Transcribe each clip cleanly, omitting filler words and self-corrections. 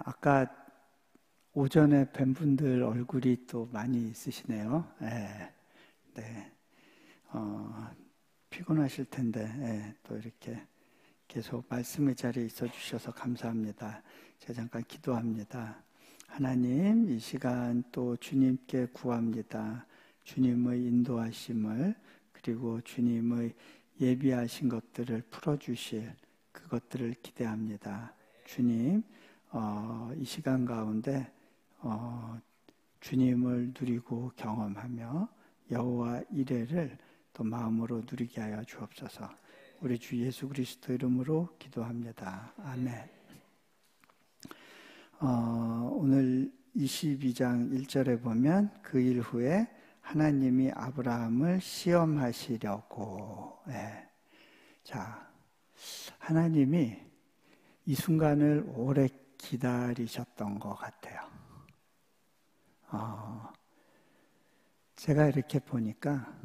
아까 오전에 뵌 분들 얼굴이 또 많이 있으시네요. 네. 피곤하실 텐데, 또 이렇게 계속 말씀의 자리에 있어 주셔서 감사합니다. 제가 잠깐 기도합니다. 하나님, 이 시간 또 주님께 구합니다. 주님의 인도하심을, 그리고 주님의 예비하신 것들을 풀어주실 그것들을 기대합니다. 주님, 이 시간 가운데 주님을 누리고 경험하며 여호와 이레를 또 마음으로 누리게 하여 주옵소서. 우리 주 예수 그리스도 이름으로 기도합니다. 아멘. 오늘 22장 1절에 보면 그 일 후에 하나님이 아브라함을 시험하시려고. 자, 하나님이 이 순간을 오래 기다리셨던 것 같아요. 제가 이렇게 보니까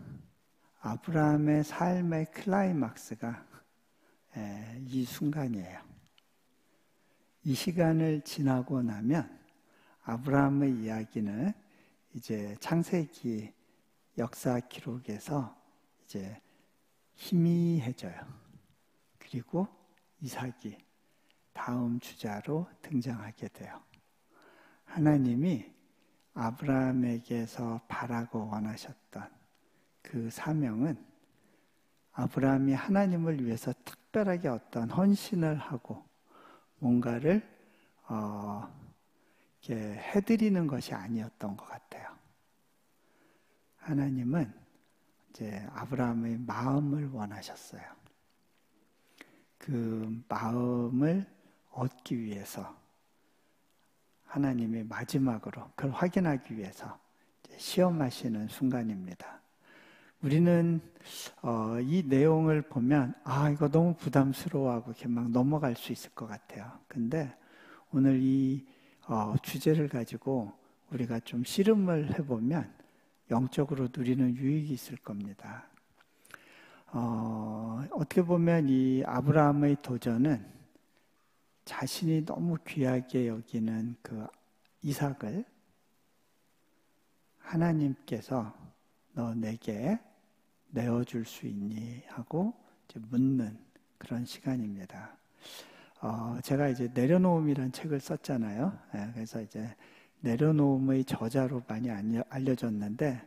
아브라함의 삶의 클라이막스가 이 순간이에요. 이 시간을 지나고 나면 아브라함의 이야기는 이제 창세기 역사 기록에서 이제 희미해져요. 그리고 이삭이 다음 주자로 등장하게 돼요. 하나님이 아브라함에게서 바라고 원하셨던 그 사명은 아브라함이 하나님을 위해서 특별하게 어떤 헌신을 하고 뭔가를 이렇게 해드리는 것이 아니었던 것 같아요. 하나님은 이제 아브라함의 마음을 원하셨어요. 그 마음을 얻기 위해서 하나님이 마지막으로 그걸 확인하기 위해서 시험하시는 순간입니다. 우리는 이 내용을 보면 이거 너무 부담스러워하고 이렇게 막 넘어갈 수 있을 것 같아요. 근데 오늘 이 주제를 가지고 우리가 좀 씨름을 해보면 영적으로 누리는 유익이 있을 겁니다. 어떻게 보면 이 아브라함의 도전은 자신이 너무 귀하게 여기는 그 이삭을 하나님께서 너 내게 내어줄 수 있니? 하고 이제 묻는 그런 시간입니다. 제가 이제 내려놓음이라는 책을 썼잖아요. 그래서 이제 내려놓음의 저자로 많이 알려졌는데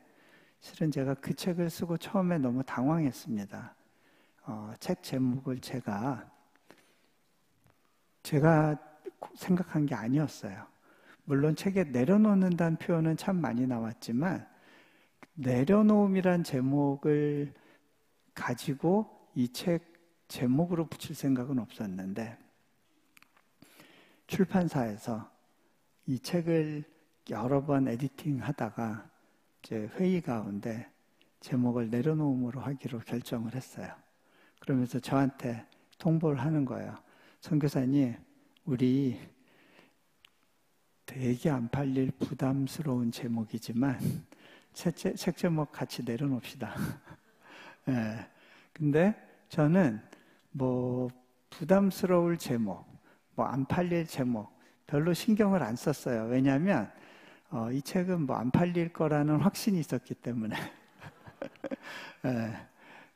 실은 제가 그 책을 쓰고 처음에 너무 당황했습니다. 책 제목을 제가 생각한 게 아니었어요. 물론 책에 내려놓는다는 표현은 참 많이 나왔지만 내려놓음이란 제목을 가지고 이 책 제목으로 붙일 생각은 없었는데 출판사에서 이 책을 여러 번 에디팅 하다가 이제 회의 가운데 제목을 내려놓음으로 하기로 결정을 했어요. 그러면서 저한테 통보를 하는 거예요. 선교사님, 우리 되게 안 팔릴 부담스러운 제목이지만 책 제목 같이 내려놓읍시다. 근데 저는 부담스러울 제목, 안 팔릴 제목 별로 신경을 안 썼어요. 왜냐하면 이 책은 안 팔릴 거라는 확신이 있었기 때문에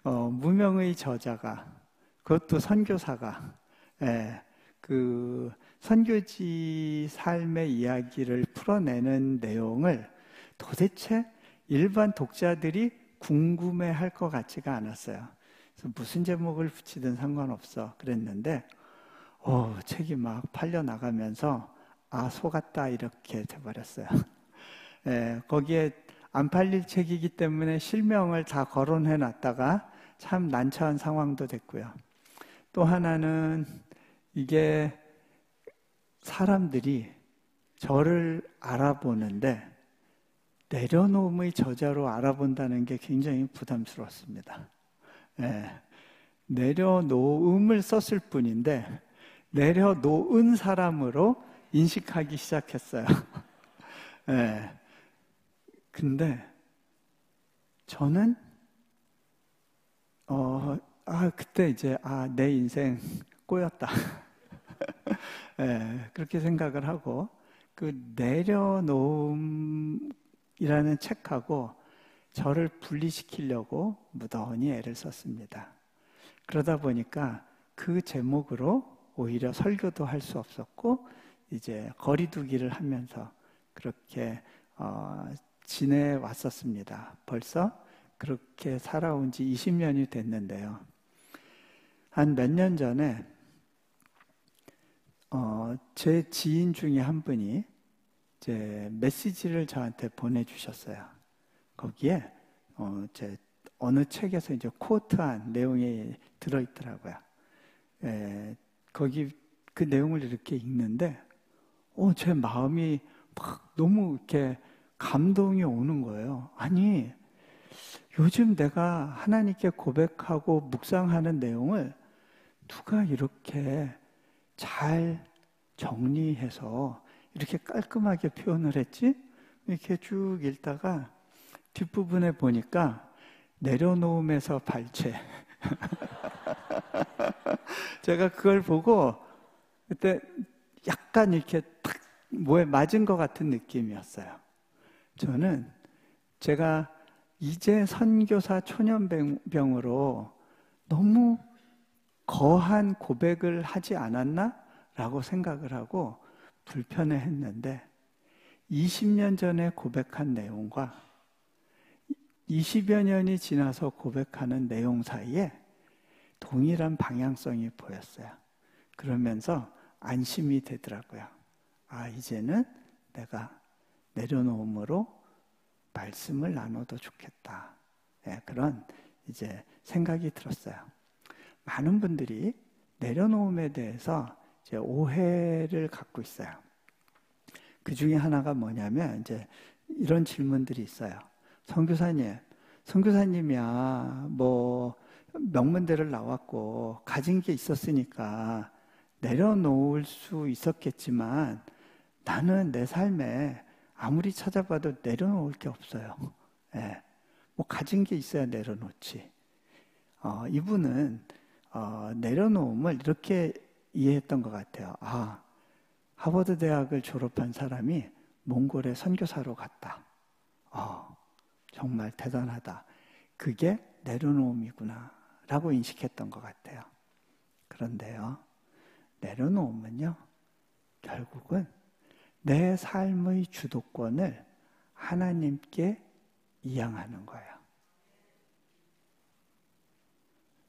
무명의 저자가, 그것도 선교사가 그 선교지 삶의 이야기를 풀어내는 내용을 도대체 일반 독자들이 궁금해할 것 같지가 않았어요. 그래서 무슨 제목을 붙이든 상관없어 그랬는데 책이 막 팔려나가면서 속았다 이렇게 돼버렸어요. 거기에 안 팔릴 책이기 때문에 실명을 다 거론해놨다가 참 난처한 상황도 됐고요. 또 하나는 이게 사람들이 저를 알아보는데 내려놓음의 저자로 알아본다는 게 굉장히 부담스러웠습니다. 내려놓음을 썼을 뿐인데 내려놓은 사람으로 인식하기 시작했어요. 근데 저는 그때 이제 내 인생 꼬였다. 그렇게 생각을 하고 그 내려놓음이라는 책하고 저를 분리시키려고 무던히 애를 썼습니다. 그러다 보니까 그 제목으로 오히려 설교도 할 수 없었고 이제 거리두기를 하면서 그렇게 지내왔었습니다. 벌써 그렇게 살아온 지 20년이 됐는데요. 한 몇 년 전에 제 지인 중에 한 분이 이제 메시지를 저한테 보내주셨어요. 거기에 제 어느 책에서 이제 코트한 내용이 들어있더라고요. 거기 그 내용을 이렇게 읽는데, 제 마음이 막 너무 이렇게 감동이 오는 거예요. 아니, 요즘 내가 하나님께 고백하고 묵상하는 내용을 누가 이렇게 잘 정리해서 이렇게 깔끔하게 표현을 했지? 이렇게 쭉 읽다가 뒷부분에 보니까 내려놓음에서 발췌. 제가 그걸 보고 그때 약간 이렇게 탁 뭐에 맞은 것 같은 느낌이었어요. 저는 제가 이제 선교사 초년병으로 너무 거한 고백을 하지 않았나? 라고 생각을 하고 불편해했는데 20년 전에 고백한 내용과 20여 년이 지나서 고백하는 내용 사이에 동일한 방향성이 보였어요. 그러면서 안심이 되더라고요. 이제는 내가 내려놓음으로 말씀을 나눠도 좋겠다. 그런 이제 생각이 들었어요. 많은 분들이 내려놓음에 대해서 이제 오해를 갖고 있어요. 그 중에 하나가 뭐냐면 이제 이런 질문들이 있어요. 선교사님이야 뭐 명문대를 나왔고 가진 게 있었으니까 내려놓을 수 있었겠지만 나는 내 삶에 아무리 찾아봐도 내려놓을 게 없어요. 뭐 가진 게 있어야 내려놓지. 이분은 내려놓음을 이렇게 이해했던 것 같아요. 하버드 대학을 졸업한 사람이 몽골에 선교사로 갔다. 정말 대단하다. 그게 내려놓음이구나 라고 인식했던 것 같아요. 그런데요, 내려놓음은요, 결국은 내 삶의 주도권을 하나님께 이양하는 거예요.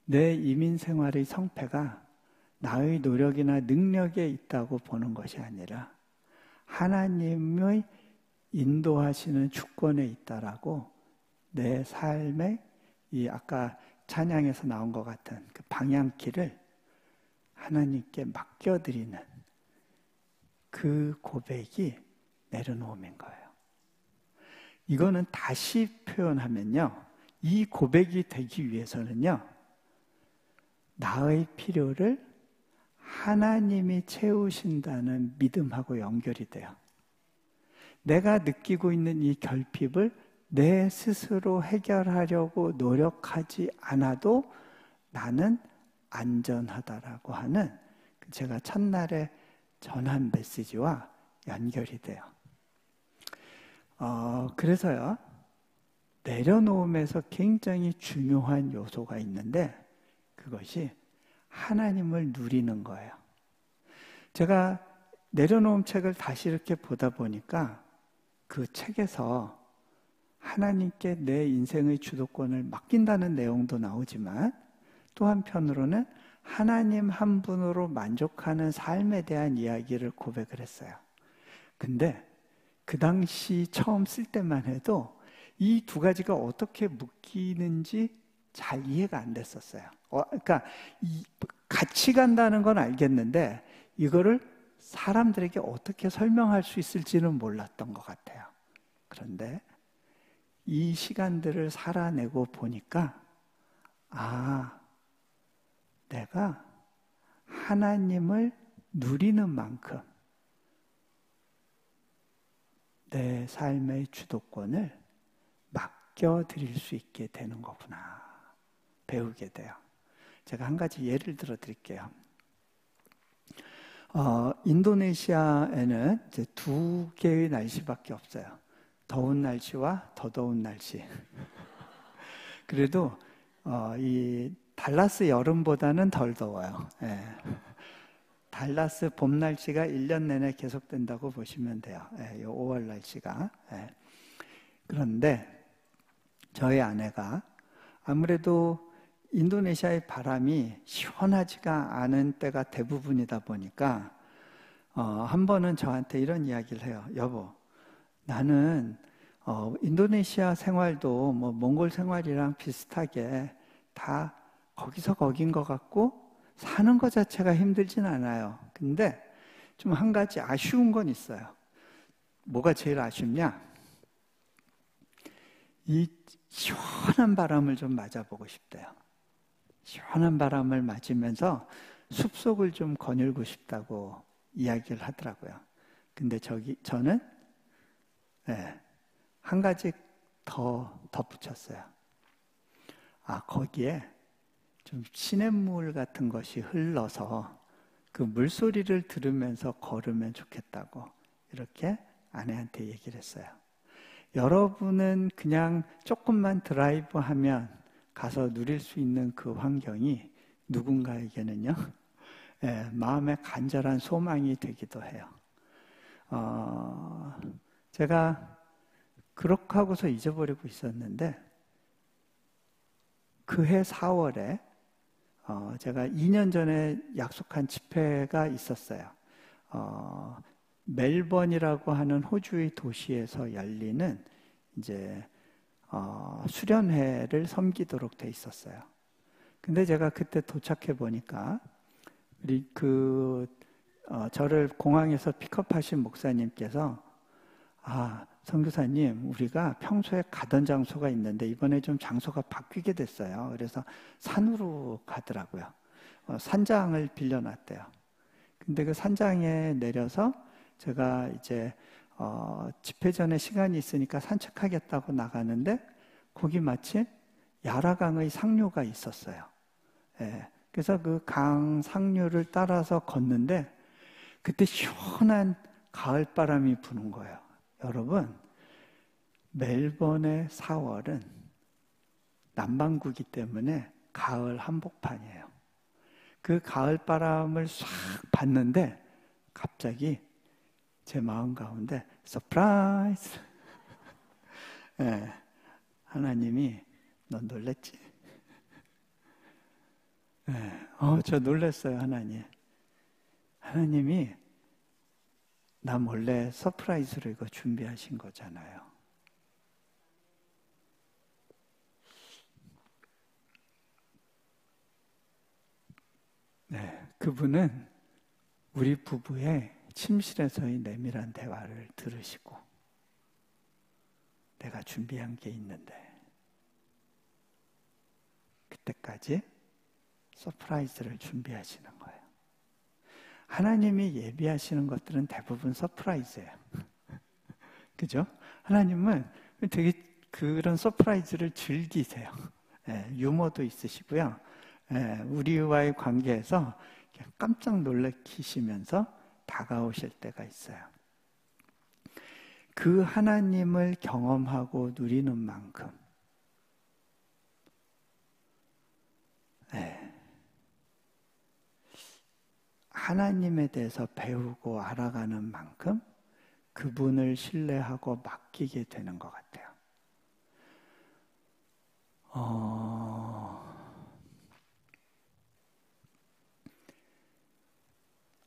내 이민 생활의 성패가 나의 노력이나 능력에 있다고 보는 것이 아니라 하나님의 인도하시는 주권에 있다라고 내 삶의 이 아까 찬양에서 나온 것 같은 그 방향키를 하나님께 맡겨드리는 그 고백이 내려놓음인 거예요. 이거는 다시 표현하면요, 이 고백이 되기 위해서는요, 나의 필요를 하나님이 채우신다는 믿음하고 연결이 돼요. 내가 느끼고 있는 이 결핍을 내 스스로 해결하려고 노력하지 않아도 나는 안전하다라고 하는 제가 첫날에 전한 메시지와 연결이 돼요. 그래서요, 내려놓음에서 굉장히 중요한 요소가 있는데 그것이 하나님을 누리는 거예요. 제가 내려놓음 책을 다시 이렇게 보다 보니까 그 책에서 하나님께 내 인생의 주도권을 맡긴다는 내용도 나오지만 또 한편으로는 하나님 한 분으로 만족하는 삶에 대한 이야기를 고백을 했어요. 근데 그 당시 처음 쓸 때만 해도 이 두 가지가 어떻게 묶이는지 잘 이해가 안 됐었어요. 그러니까 같이 간다는 건 알겠는데 이거를 사람들에게 어떻게 설명할 수 있을지는 몰랐던 것 같아요. 그런데 이 시간들을 살아내고 보니까 내가 하나님을 누리는 만큼 내 삶의 주도권을 맡겨드릴 수 있게 되는 거구나 배우게 돼요. 제가 한 가지 예를 들어 드릴게요. 인도네시아에는 이제 두 개의 날씨밖에 없어요. 더운 날씨와 더 더운 날씨. 그래도 이 달라스 여름보다는 덜 더워요. 예. 달라스 봄 날씨가 1년 내내 계속된다고 보시면 돼요. 예, 5월 날씨가. 예. 그런데 저희 아내가 아무래도 인도네시아의 바람이 시원하지가 않은 때가 대부분이다 보니까 한 번은 저한테 이런 이야기를 해요. 여보, 나는 인도네시아 생활도 뭐 몽골 생활이랑 비슷하게 다 거기서 거긴 것 같고 사는 것 자체가 힘들진 않아요. 근데 좀 한 가지 아쉬운 건 있어요. 뭐가 제일 아쉽냐? 이 시원한 바람을 좀 맞아보고 싶대요. 시원한 바람을 맞으면서 숲속을 좀 거닐고 싶다고 이야기를 하더라고요. 근데 저는 한 가지 더 덧붙였어요. 거기에 좀 시냇물 같은 것이 흘러서 그 물소리를 들으면서 걸으면 좋겠다고 이렇게 아내한테 얘기를 했어요. 여러분은 그냥 조금만 드라이브 하면 가서 누릴 수 있는 그 환경이 누군가에게는요, 마음의 간절한 소망이 되기도 해요. 제가 그렇게 하고서 잊어버리고 있었는데, 그해 4월에 제가 2년 전에 약속한 집회가 있었어요. 멜번이라고 하는 호주의 도시에서 열리는 이제 수련회를 섬기도록 돼 있었어요. 근데 제가 그때 도착해 보니까 저를 공항에서 픽업하신 목사님께서 선교사님, 우리가 평소에 가던 장소가 있는데 이번에 좀 장소가 바뀌게 됐어요. 그래서 산으로 가더라고요. 산장을 빌려놨대요. 근데 그 산장에 내려서 제가 이제 집회 전에 시간이 있으니까 산책하겠다고 나가는데 거기 마침 야라강의 상류가 있었어요. 그래서 그 강 상류를 따라서 걷는데 그때 시원한 가을바람이 부는 거예요. 여러분, 멜번의 4월은 남반구이기 때문에 가을 한복판이에요. 그 가을바람을 싹 봤는데 갑자기 제 마음 가운데 서프라이즈! 하나님이 너 놀랬지? 저 놀랐어요, 하나님. 하나님이 나 몰래 서프라이즈로 이거 준비하신 거잖아요. 그분은 우리 부부의 침실에서의 내밀한 대화를 들으시고 내가 준비한 게 있는데 그때까지 서프라이즈를 준비하시는 거예요. 하나님이 예비하시는 것들은 대부분 서프라이즈예요. 그죠? 하나님은 되게 그런 서프라이즈를 즐기세요. 유머도 있으시고요. 우리와의 관계에서 깜짝 놀래키시면서 다가오실 때가 있어요. 그 하나님을 경험하고 누리는 만큼 하나님에 대해서 배우고 알아가는 만큼 그분을 신뢰하고 맡기게 되는 것 같아요.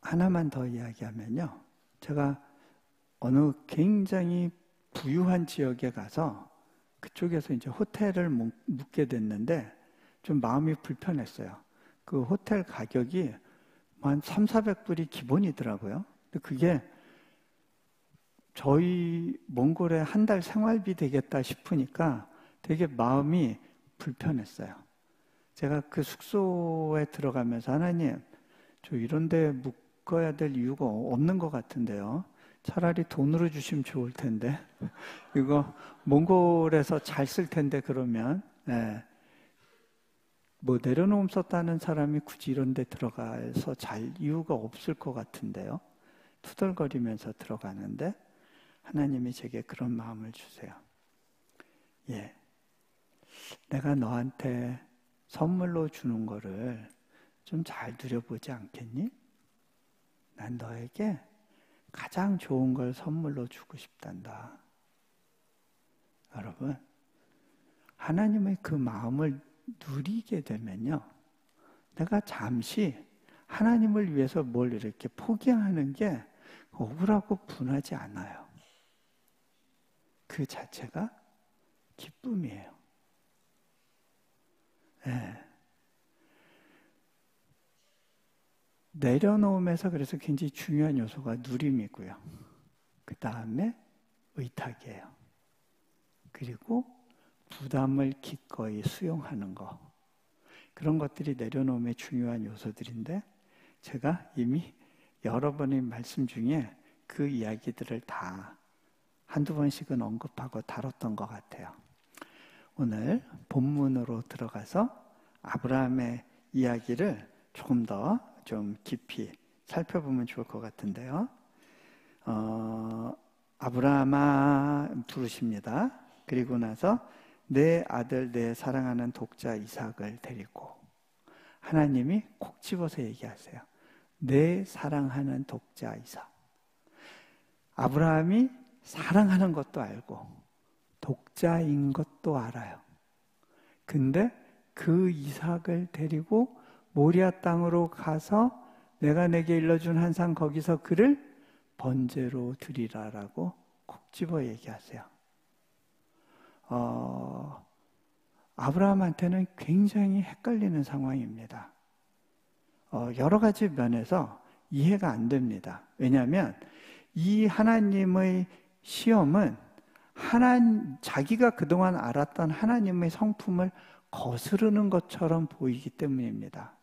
하나만 더 이야기하면요. 제가 어느 굉장히 부유한 지역에 가서 그쪽에서 이제 호텔을 묵게 됐는데 좀 마음이 불편했어요. 그 호텔 가격이 한 300~400불이 기본이더라고요. 근데 그게 저희 몽골에 한 달 생활비 되겠다 싶으니까 되게 마음이 불편했어요. 제가 그 숙소에 들어가면서 하나님, 저 이런 데 묵어야 될 이유가 없는 것 같은데요. 차라리 돈으로 주시면 좋을 텐데. 이거 몽골에서 잘 쓸 텐데 그러면. 뭐 내려놓음 썼다는 사람이 굳이 이런 데 들어가서 잘 이유가 없을 것 같은데요. 투덜거리면서 들어가는데 하나님이 제게 그런 마음을 주세요. 예, 내가 너한테 선물로 주는 거를 좀 잘 누려보지 않겠니? 난 너에게 가장 좋은 걸 선물로 주고 싶단다. 여러분, 하나님의 그 마음을 누리게 되면요, 내가 잠시 하나님을 위해서 뭘 이렇게 포기하는 게 억울하고 분하지 않아요. 그 자체가 기쁨이에요. 네. 내려놓음에서 그래서 굉장히 중요한 요소가 누림이고요. 그 다음에 의탁이에요. 그리고 부담을 기꺼이 수용하는 거. 그런 것들이 내려놓음의 중요한 요소들인데 제가 이미 여러 번의 말씀 중에 그 이야기들을 다 한두 번씩은 언급하고 다뤘던 것 같아요. 오늘 본문으로 들어가서 아브라함의 이야기를 조금 더 좀 깊이 살펴보면 좋을 것 같은데요. 아브라함아 부르십니다. 그리고 나서 내 아들, 내 사랑하는 독자 이삭을 데리고 하나님이 콕 집어서 얘기하세요. 내 사랑하는 독자 이삭. 아브라함이 사랑하는 것도 알고 독자인 것도 알아요. 근데 그 이삭을 데리고 모리아 땅으로 가서 내가 내게 일러준 한 상 거기서 그를 번제로 드리라라고 콕 집어 얘기하세요. 아브라함한테는 굉장히 헷갈리는 상황입니다. 여러 가지 면에서 이해가 안 됩니다. 왜냐하면 이 하나님의 시험은 자기가 그동안 알았던 하나님의 성품을 거스르는 것처럼 보이기 때문입니다.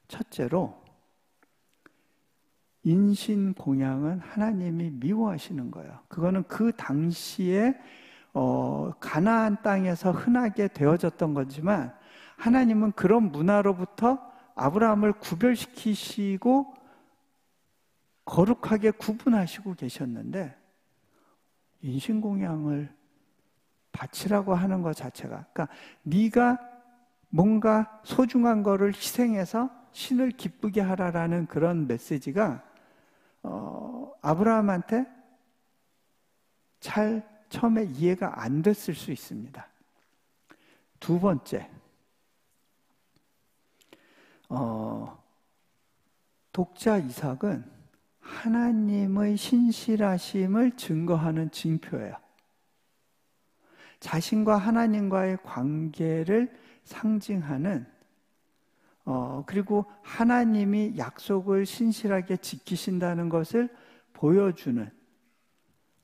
첫째로 인신공양은 하나님이 미워하시는 거예요. 그거는 그 당시에 가나안 땅에서 흔하게 되어졌던 거지만 하나님은 그런 문화로부터 아브라함을 구별시키시고 거룩하게 구분하시고 계셨는데 인신공양을 바치라고 하는 것 자체가, 그러니까 네가 뭔가 소중한 거를 희생해서 신을 기쁘게 하라라는 그런 메시지가 아브라함한테 잘 처음에 이해가 안 됐을 수 있습니다. 두 번째, 독자 이삭은 하나님의 신실하심을 증거하는 징표예요. 자신과 하나님과의 관계를 상징하는 그리고 하나님이 약속을 신실하게 지키신다는 것을 보여주는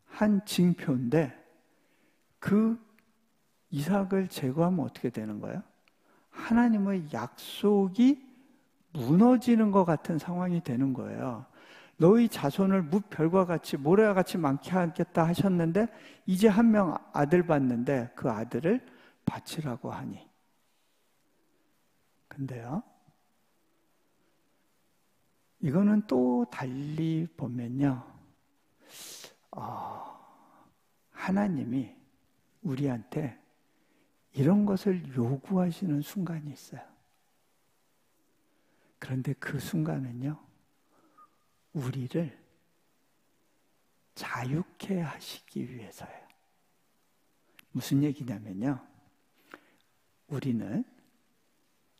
한 징표인데 그 이삭을 제거하면 어떻게 되는 거예요? 하나님의 약속이 무너지는 것 같은 상황이 되는 거예요. 너희 자손을 무별과 같이 모래와 같이 많게 하겠다 하셨는데 이제 한 명 아들 받는데 그 아들을 바치라고 하니. 근데요, 이거는 또 달리 보면요, 하나님이 우리한테 이런 것을 요구하시는 순간이 있어요. 그런데 그 순간은요, 우리를 자유케 하시기 위해서예요. 무슨 얘기냐면요, 우리는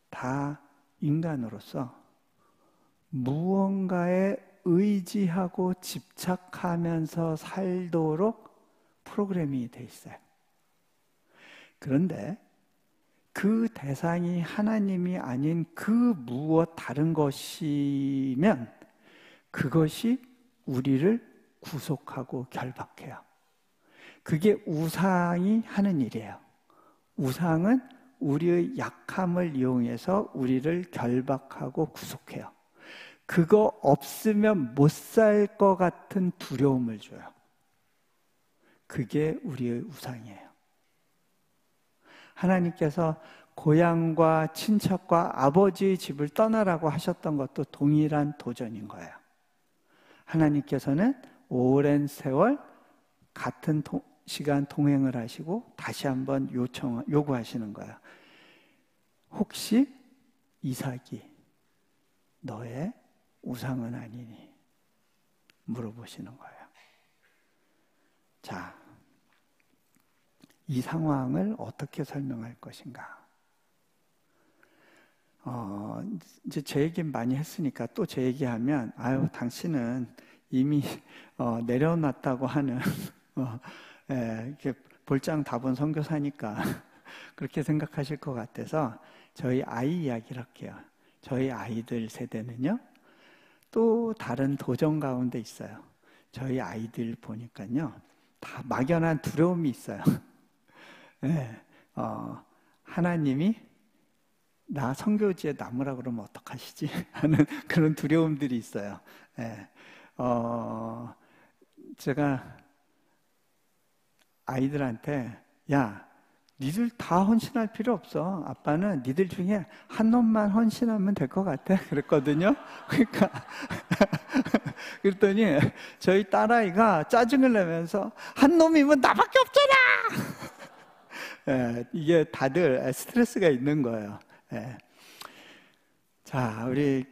다 인간으로서 무언가에 의지하고 집착하면서 살도록 프로그래밍이 돼 있어요. 그런데 그 대상이 하나님이 아닌 그 무엇 다른 것이면 그것이 우리를 구속하고 결박해요. 그게 우상이 하는 일이에요. 우상은 우리의 약함을 이용해서 우리를 결박하고 구속해요. 그거 없으면 못 살 것 같은 두려움을 줘요. 그게 우리의 우상이에요. 하나님께서 고향과 친척과 아버지의 집을 떠나라고 하셨던 것도 동일한 도전인 거예요. 하나님께서는 오랜 세월 같은 시간 동행을 하시고 다시 한번 요구하시는 거예요. 혹시 이삭이 너의 우상은 아니니? 물어보시는 거예요. 자, 이 상황을 어떻게 설명할 것인가? 이제 제 얘기 많이 했으니까 또 제 얘기하면, 아유, 당신은 이미 내려놨다고 하는 이렇게 볼장 다 본 선교사니까 그렇게 생각하실 것 같아서 저희 아이 이야기를 할게요. 저희 아이들 세대는요, 또 다른 도전 가운데 있어요. 저희 아이들 보니까요, 다 막연한 두려움이 있어요. 네, 하나님이 나 선교지에 남으라 그러면 어떡하시지? 하는 그런 두려움들이 있어요. 네, 제가 아이들한테, 야, 니들 다 헌신할 필요 없어. 아빠는 니들 중에 한 놈만 헌신하면 될 것 같아. 그랬거든요. 그러니까 그랬더니 저희 딸아이가 짜증을 내면서 한 놈이면 나밖에 없잖아. 예, 이게 다들 스트레스가 있는 거예요. 예. 자, 우리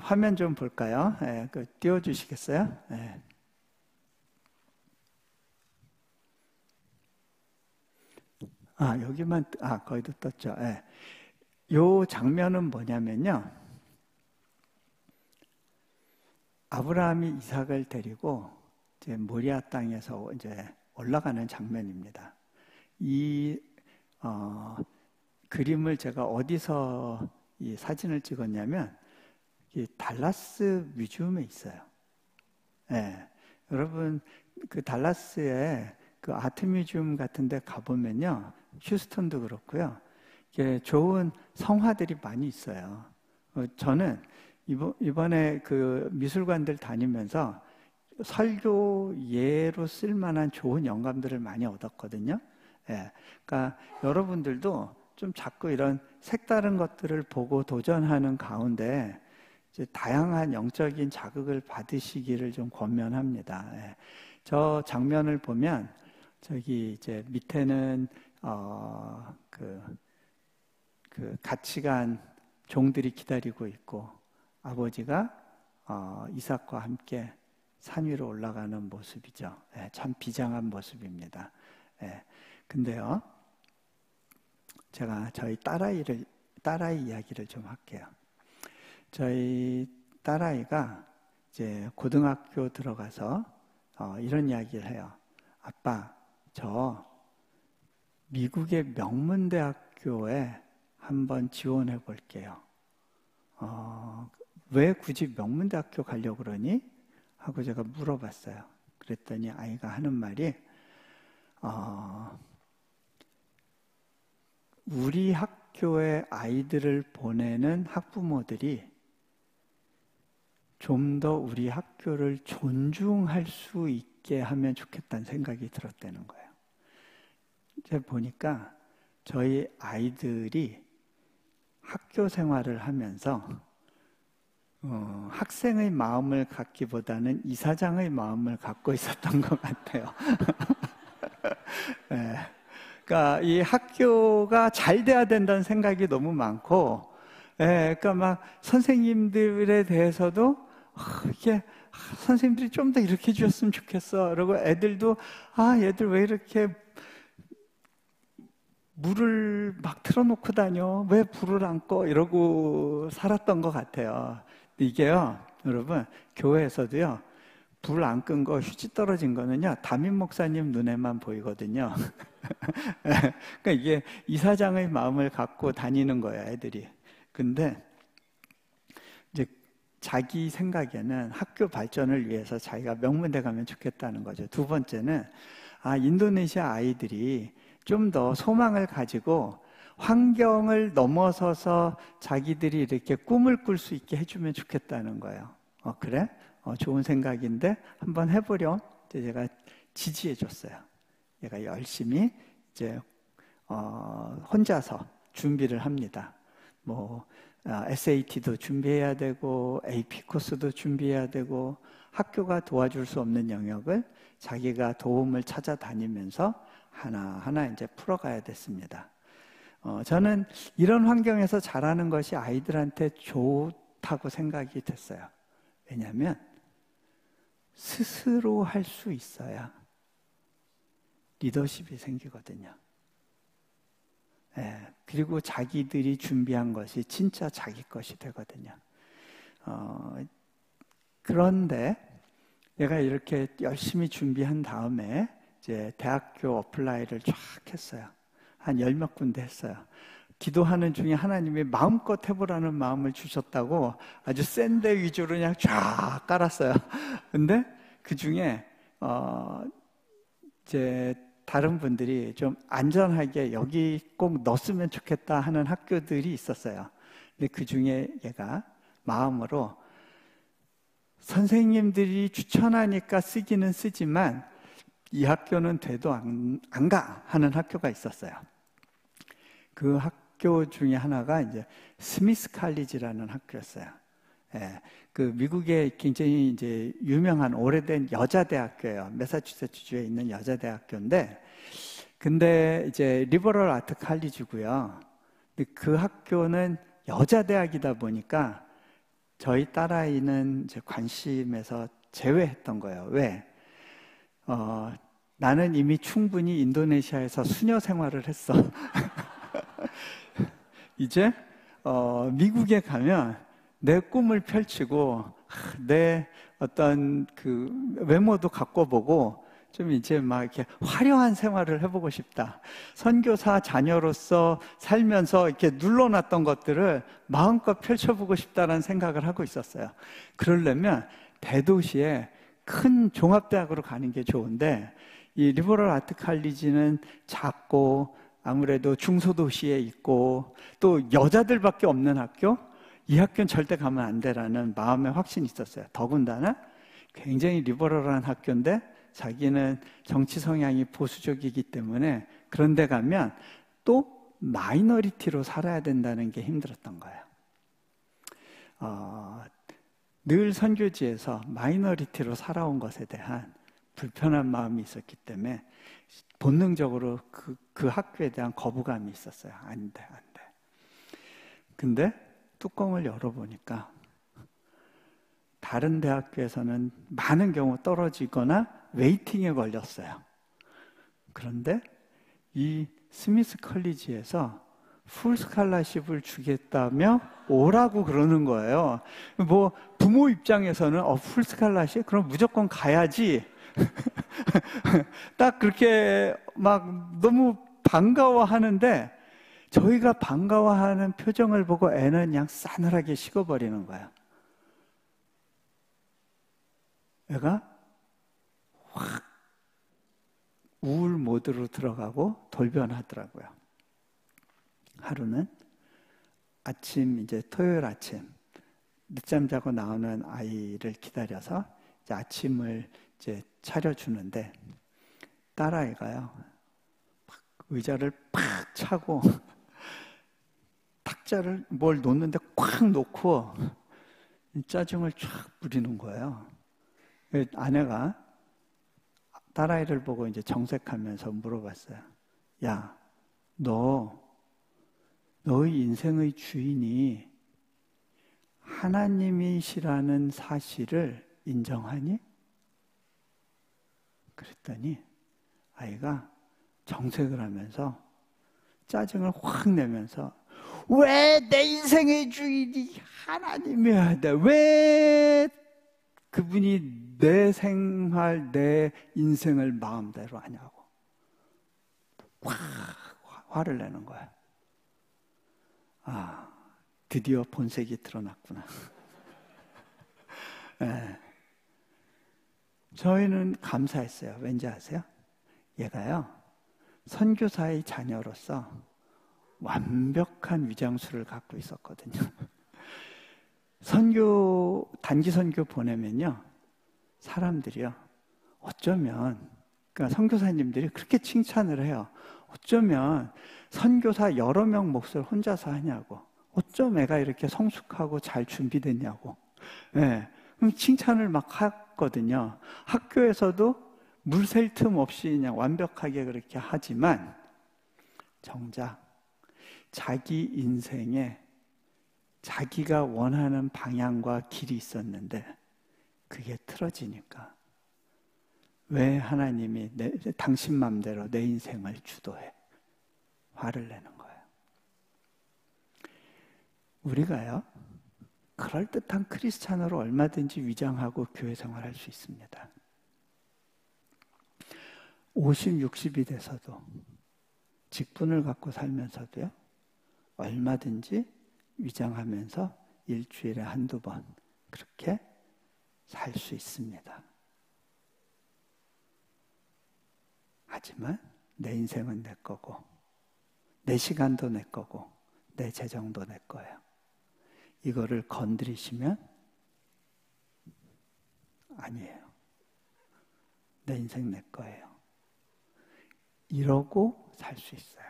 화면 좀 볼까요? 예, 띄워주시겠어요? 예. 여기만, 거기도 떴죠. 예. 요 장면은 뭐냐면요, 아브라함이 이삭을 데리고 이제 모리아 땅에서 이제 올라가는 장면입니다. 이 그림을 제가 어디서 이 사진을 찍었냐면, 이 달라스 뮤지엄에 있어요. 예. 여러분, 그 달라스에 그 아트 뮤지엄 같은 데 가보면요, 휴스턴도 그렇고요, 좋은 성화들이 많이 있어요. 저는 이번에 그 미술관들 다니면서 설교 예로 쓸만한 좋은 영감들을 많이 얻었거든요. 예. 그러니까 여러분들도 좀 자꾸 이런 색다른 것들을 보고 도전하는 가운데 이제 다양한 영적인 자극을 받으시기를 좀 권면합니다. 예. 저 장면을 보면 저기 이제 밑에는 같이 간 종들이 기다리고 있고, 아버지가 이삭과 함께 산 위로 올라가는 모습이죠. 예, 참 비장한 모습입니다. 예, 근데요, 제가 저희 딸아이 이야기를 좀 할게요. 저희 딸아이가 이제 고등학교 들어가서 이런 이야기를 해요. 아빠, 저 미국의 명문대학교에 한번 지원해 볼게요. 왜 굳이 명문대학교 가려고 그러니? 하고 제가 물어봤어요. 그랬더니 아이가 하는 말이, 우리 학교에 아이들을 보내는 학부모들이 좀 더 우리 학교를 존중할 수 있게 하면 좋겠다는 생각이 들었다는 거예요. 제가 보니까 저희 아이들이 학교 생활을 하면서 학생의 마음을 갖기보다는 이사장의 마음을 갖고 있었던 것 같아요. 네. 그러니까 이 학교가 잘 돼야 된다는 생각이 너무 많고, 그러니까 막 선생님들에 대해서도 이게 선생님들이 좀 더 이렇게 해주셨으면 좋겠어. 그리고 애들도 얘들 왜 이렇게 물을 막 틀어놓고 다녀? 왜 불을 안 꺼? 이러고 살았던 것 같아요. 이게요, 여러분, 교회에서도요, 불 안 끈 거, 휴지 떨어진 거는요, 담임 목사님 눈에만 보이거든요. 그러니까 이게 이사장의 마음을 갖고 다니는 거예요, 애들이. 근데 이제 자기 생각에는 학교 발전을 위해서 자기가 명문대 가면 좋겠다는 거죠. 두 번째는 인도네시아 아이들이 좀 더 소망을 가지고 환경을 넘어서서 자기들이 이렇게 꿈을 꿀 수 있게 해주면 좋겠다는 거예요. 그래? 좋은 생각인데 한번 해보렴. 제가 지지해 줬어요. 얘가 열심히 이제 혼자서 준비를 합니다. 뭐 SAT도 준비해야 되고 AP 코스도 준비해야 되고 학교가 도와줄 수 없는 영역을 자기가 도움을 찾아다니면서 하나하나 이제 풀어가야 됐습니다. 저는 이런 환경에서 자라는 것이 아이들한테 좋다고 생각이 됐어요. 왜냐하면 스스로 할 수 있어야 리더십이 생기거든요. 그리고 자기들이 준비한 것이 진짜 자기 것이 되거든요. 그런데 내가 이렇게 열심히 준비한 다음에 이제 대학교 어플라이를 쫙 했어요. 한 10몇 군데 했어요. 기도하는 중에 하나님이 마음껏 해보라는 마음을 주셨다고 아주 센 데 위주로 그냥 쫙 깔았어요. 근데 그 중에 이제 다른 분들이 좀 안전하게 여기 꼭 넣었으면 좋겠다 하는 학교들이 있었어요. 근데 그 중에 얘가 마음으로 선생님들이 추천하니까 쓰기는 쓰지만 이 학교는 돼도 안 가 하는 학교가 있었어요. 그 학교 중에 하나가 이제 스미스 칼리지라는 학교였어요. 그 미국의 굉장히 이제 유명한 오래된 여자 대학교예요. 매사추세츠주에 있는 여자 대학교인데, 근데 이제 리버럴 아트 칼리지고요. 근데 그 학교는 여자 대학이다 보니까 저희 딸아이는 이제 관심에서 제외했던 거예요. 왜? 나는 이미 충분히 인도네시아에서 수녀 생활을 했어. 이제 미국에 가면 내 꿈을 펼치고 내 어떤 그 외모도 갖고 보고 좀 이제 막 이렇게 화려한 생활을 해보고 싶다. 선교사 자녀로서 살면서 이렇게 눌러놨던 것들을 마음껏 펼쳐보고 싶다는 생각을 하고 있었어요. 그러려면 대도시에 큰 종합대학으로 가는 게 좋은데 이 리버럴 아트 칼리지는 작고 아무래도 중소도시에 있고 또 여자들밖에 없는 학교, 이 학교는 절대 가면 안 되라는 마음의 확신이 있었어요. 더군다나 굉장히 리버럴한 학교인데 자기는 정치 성향이 보수적이기 때문에 그런 데 가면 또 마이너리티로 살아야 된다는 게 힘들었던 거예요. 늘 선교지에서 마이너리티로 살아온 것에 대한 불편한 마음이 있었기 때문에 본능적으로 그 학교에 대한 거부감이 있었어요. 안 돼, 안 돼. 근데 뚜껑을 열어보니까 다른 대학교에서는 많은 경우 떨어지거나 웨이팅에 걸렸어요. 그런데 이 스미스 컬리지에서 풀 스칼라십을 주겠다며 오라고 그러는 거예요. 뭐 부모 입장에서는 풀 스칼라십? 그럼 무조건 가야지. 딱 그렇게 막 너무 반가워하는데 저희가 반가워하는 표정을 보고 애는 그냥 싸늘하게 식어버리는 거야. 애가 확 우울 모드로 들어가고 돌변하더라고요. 하루는 아침, 이제 토요일 아침, 늦잠 자고 나오는 아이를 기다려서 이제 아침을 이제 차려주는데 딸아이가요, 의자를 팍 차고 탁자를 뭘 놓는데 꽉 놓고 짜증을 쫙 부리는 거예요. 아내가 딸아이를 보고 이제 정색하면서 물어봤어요. 야, 너의 인생의 주인이 하나님이시라는 사실을 인정하니? 그랬더니 아이가 정색을 하면서 짜증을 확 내면서 왜 내 인생의 주인이 하나님이어야 돼? 왜 그분이 내 생활, 내 인생을 마음대로 하냐고 확 화를 내는 거야. 아, 드디어 본색이 드러났구나. 네. 저희는 감사했어요. 왠지 아세요? 얘가요, 선교사의 자녀로서 완벽한 위장술을 갖고 있었거든요. 단기 선교 보내면요, 사람들이요, 어쩌면, 그러니까 선교사님들이 그렇게 칭찬을 해요. 어쩌면 선교사 여러 명 몫을 혼자서 하냐고. 어쩜 애가 이렇게 성숙하고 잘 준비됐냐고. 예. 그럼 칭찬을 막 하거든요. 학교에서도 물샐 틈 없이 그냥 완벽하게 그렇게 하지만 정작 자기 인생에 자기가 원하는 방향과 길이 있었는데 그게 틀어지니까 왜 하나님이 당신 맘대로 내 인생을 주도해? 화를 내는 거예요. 우리가요, 그럴듯한 크리스찬으로 얼마든지 위장하고 교회 생활할 수 있습니다. 50, 60이 돼서도 직분을 갖고 살면서도요, 얼마든지 위장하면서 일주일에 한두 번 그렇게 살 수 있습니다. 하지만 내 인생은 내 거고 내 시간도 내 거고 내 재정도 내 거예요. 이거를 건드리시면 아니에요. 내 인생 내 거예요. 이러고 살 수 있어요.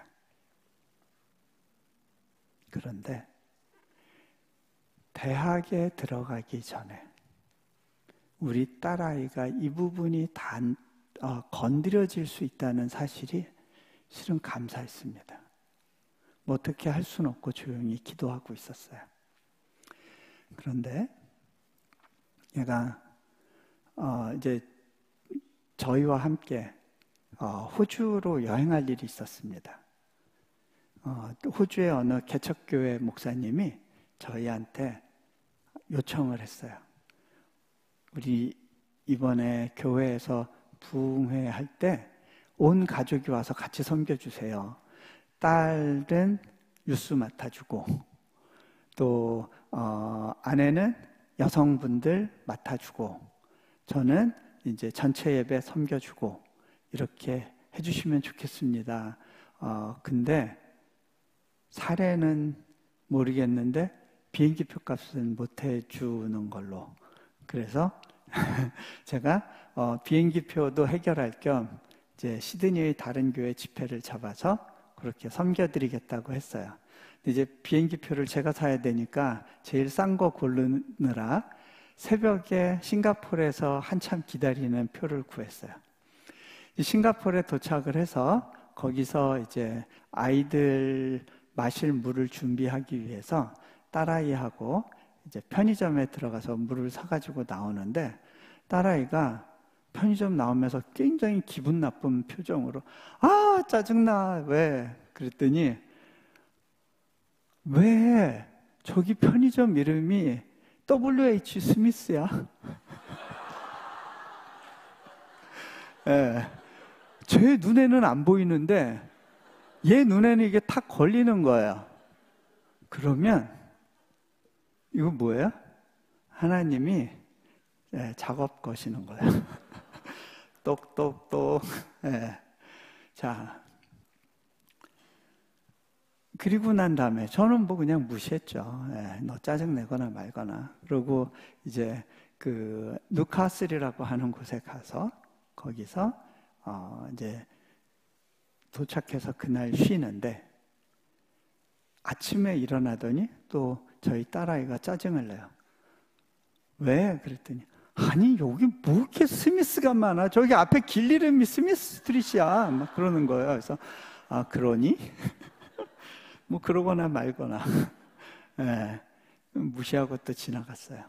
그런데 대학에 들어가기 전에 우리 딸아이가 이 부분이 건드려질 수 있다는 사실이 실은 감사했습니다. 뭐 어떻게 할 수는 없고 조용히 기도하고 있었어요. 그런데 얘가 이제 저희와 함께 호주로 여행할 일이 있었습니다. 호주의 어느 개척교회 목사님이 저희한테 요청을 했어요. 우리 이번에 교회에서 부흥회 할 때 온 가족이 와서 같이 섬겨주세요. 딸은 유스 맡아주고 또 아내는 여성분들 맡아주고 저는 이제 전체 예배 섬겨주고 이렇게 해주시면 좋겠습니다. 근데 사례는 모르겠는데 비행기표 값은 못 해주는 걸로. 그래서 제가 비행기표도 해결할 겸 이제 시드니의 다른 교회 집회를 잡아서 그렇게 섬겨드리겠다고 했어요. 근데 이제 비행기표를 제가 사야 되니까 제일 싼 거 고르느라 새벽에 싱가포르에서 한참 기다리는 표를 구했어요. 싱가포르에 도착을 해서 거기서 이제 아이들 마실 물을 준비하기 위해서 딸아이하고 이제 편의점에 들어가서 물을 사가지고 나오는데 딸아이가 편의점 나오면서 굉장히 기분 나쁜 표정으로 아 짜증나 왜? 그랬더니 왜 저기 편의점 이름이 WH 스미스야? 예, 제 눈에는 안 보이는데 얘 눈에는 이게 탁 걸리는 거예요. 그러면 이거 뭐예요? 하나님이 작업 거시는 거예요. 똑똑똑. 자, 그리고 난 다음에 저는 뭐 그냥 무시했죠. 너 짜증 내거나 말거나. 그리고 이제 그 누카슬이라고 하는 곳에 가서 거기서 이제 도착해서 그날 쉬는데 아침에 일어나더니 또 저희 딸아이가 짜증을 내요. 왜? 그랬더니 아니 여기 뭐 이렇게 스미스가 많아? 저기 앞에 길 이름이 스미스 스트릿이야. 막 그러는 거예요. 그래서 아 그러니? 뭐 그러거나 말거나 무시하고 또 지나갔어요.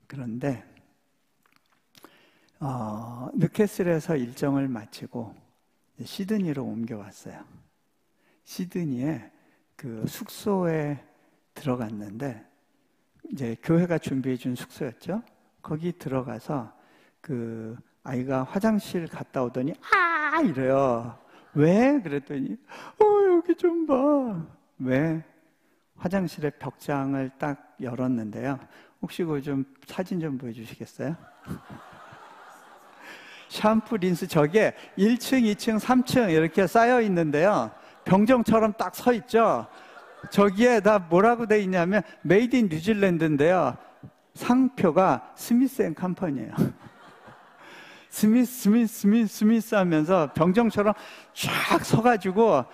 그런데 뉴캐슬에서 일정을 마치고 시드니로 옮겨왔어요. 시드니에 그 숙소에 들어갔는데 이제 교회가 준비해준 숙소였죠. 거기 들어가서 그 아이가 화장실 갔다 오더니 아 이래요. 왜? 그랬더니 여기 좀 봐. 왜? 화장실의 벽장을 딱 열었는데요. 혹시 그거 좀 사진 좀 보여주시겠어요? 샴푸, 린스 저게 1층, 2층, 3층 이렇게 쌓여 있는데요. 병정처럼 딱 서 있죠. 저기에 다 뭐라고 돼 있냐면 메이드 인 뉴질랜드인데요. 상표가 스미스 앤 컴퍼니예요. 스미스, 스미스, 스미스, 스미스 하면서 병정처럼 쫙 서가지고,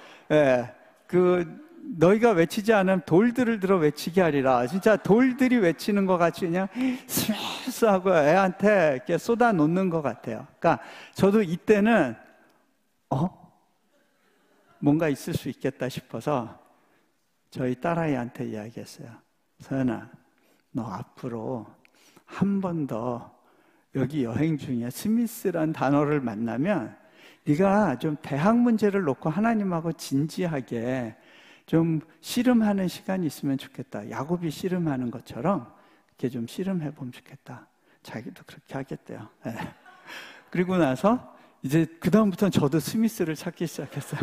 너희가 외치지 않으면 돌들을 들어 외치게 하리라. 진짜 돌들이 외치는 것 같이 그냥 스미스 하고 애한테 이렇게 쏟아 놓는 것 같아요. 그러니까 저도 이때는, 뭔가 있을 수 있겠다 싶어서 저희 딸아이한테 이야기했어요. 서연아, 너 앞으로 한 번 더 여기 여행 중에 스미스란 단어를 만나면 네가 좀 대학 문제를 놓고 하나님하고 진지하게 좀 씨름하는 시간이 있으면 좋겠다. 야곱이 씨름하는 것처럼 이렇게 좀 씨름해 보면 좋겠다. 자기도 그렇게 하겠대요. 네. 그리고 나서 이제 그 다음부터는 저도 스미스를 찾기 시작했어요.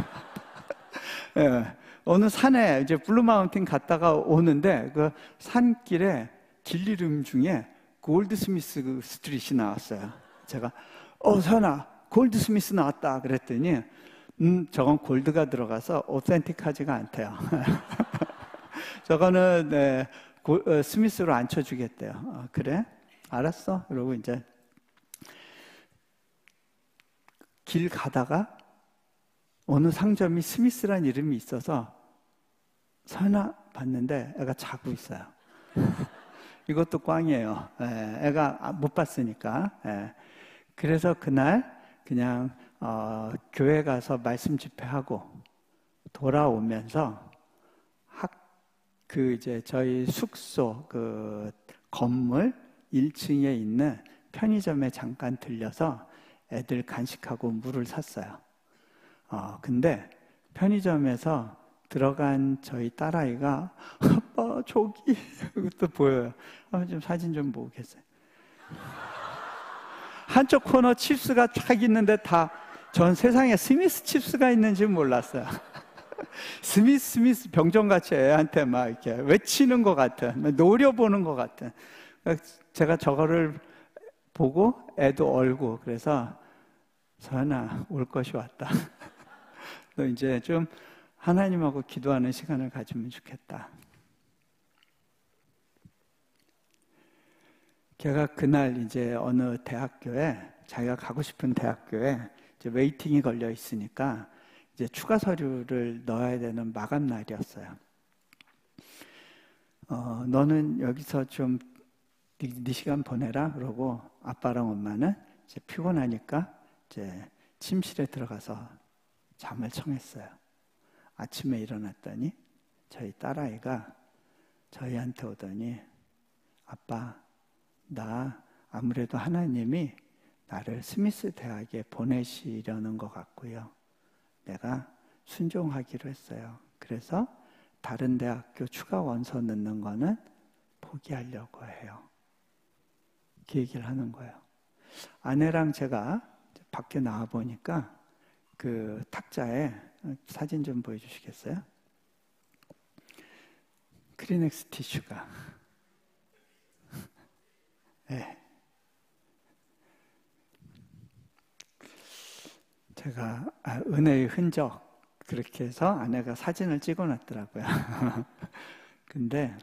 네. 어느 산에 이제 블루마운틴 갔다가 오는데 그 산길에 길 이름 중에 골드스미스 스트릿이 나왔어요. 제가 서연아 골드스미스 나왔다 그랬더니 저건 골드가 들어가서 오센틱하지가 않대요. 저거는 스미스로 안 쳐주겠대요. 그래? 알았어. 그러고 이제 길 가다가 어느 상점이 스미스란 이름이 있어서 서연아 봤는데 애가 자고 있어요. 이것도 꽝이에요. 애가 못 봤으니까. 그래서 그날 그냥 교회 가서 말씀 집회하고 돌아오면서 이제 저희 숙소 그 건물 1층에 있는 편의점에 잠깐 들려서 애들 간식하고 물을 샀어요. 근데 편의점에서 들어간 저희 딸아이가 아빠 저기 이것도 보여요. 좀 사진 좀 보겠어요. 한쪽 코너 칩스가 쫙 있는데 전 세상에 스미스 칩스가 있는지 몰랐어요. 스미스 병정같이 애한테 막 이렇게 외치는 것 같은, 노려보는 것 같은. 제가 저거를 보고 애도 얼고 그래서 서연아 올 것이 왔다. 너 이제 좀 하나님하고 기도하는 시간을 가지면 좋겠다. 걔가 그날 이제 어느 대학교에 자기가 가고 싶은 대학교에 이제 웨이팅이 걸려 있으니까 이제 추가 서류를 넣어야 되는 마감 날이었어요. 너는 여기서 좀 네 시간 보내라 그러고 아빠랑 엄마는 이제 피곤하니까 이제 침실에 들어가서 잠을 청했어요. 아침에 일어났더니 저희 딸아이가 저희한테 오더니 아빠 나 아무래도 하나님이 나를 스미스 대학에 보내시려는 것 같고요. 내가 순종하기로 했어요. 그래서 다른 대학교 추가 원서 넣는 거는 포기하려고 해요. 그 얘기를 하는 거예요. 아내랑 제가 밖에 나와 보니까 그 탁자에 사진 좀 보여주시겠어요? 크리넥스 티슈가. 네. 제가 은혜의 흔적 그렇게 해서 아내가 사진을 찍어놨더라고요. 근데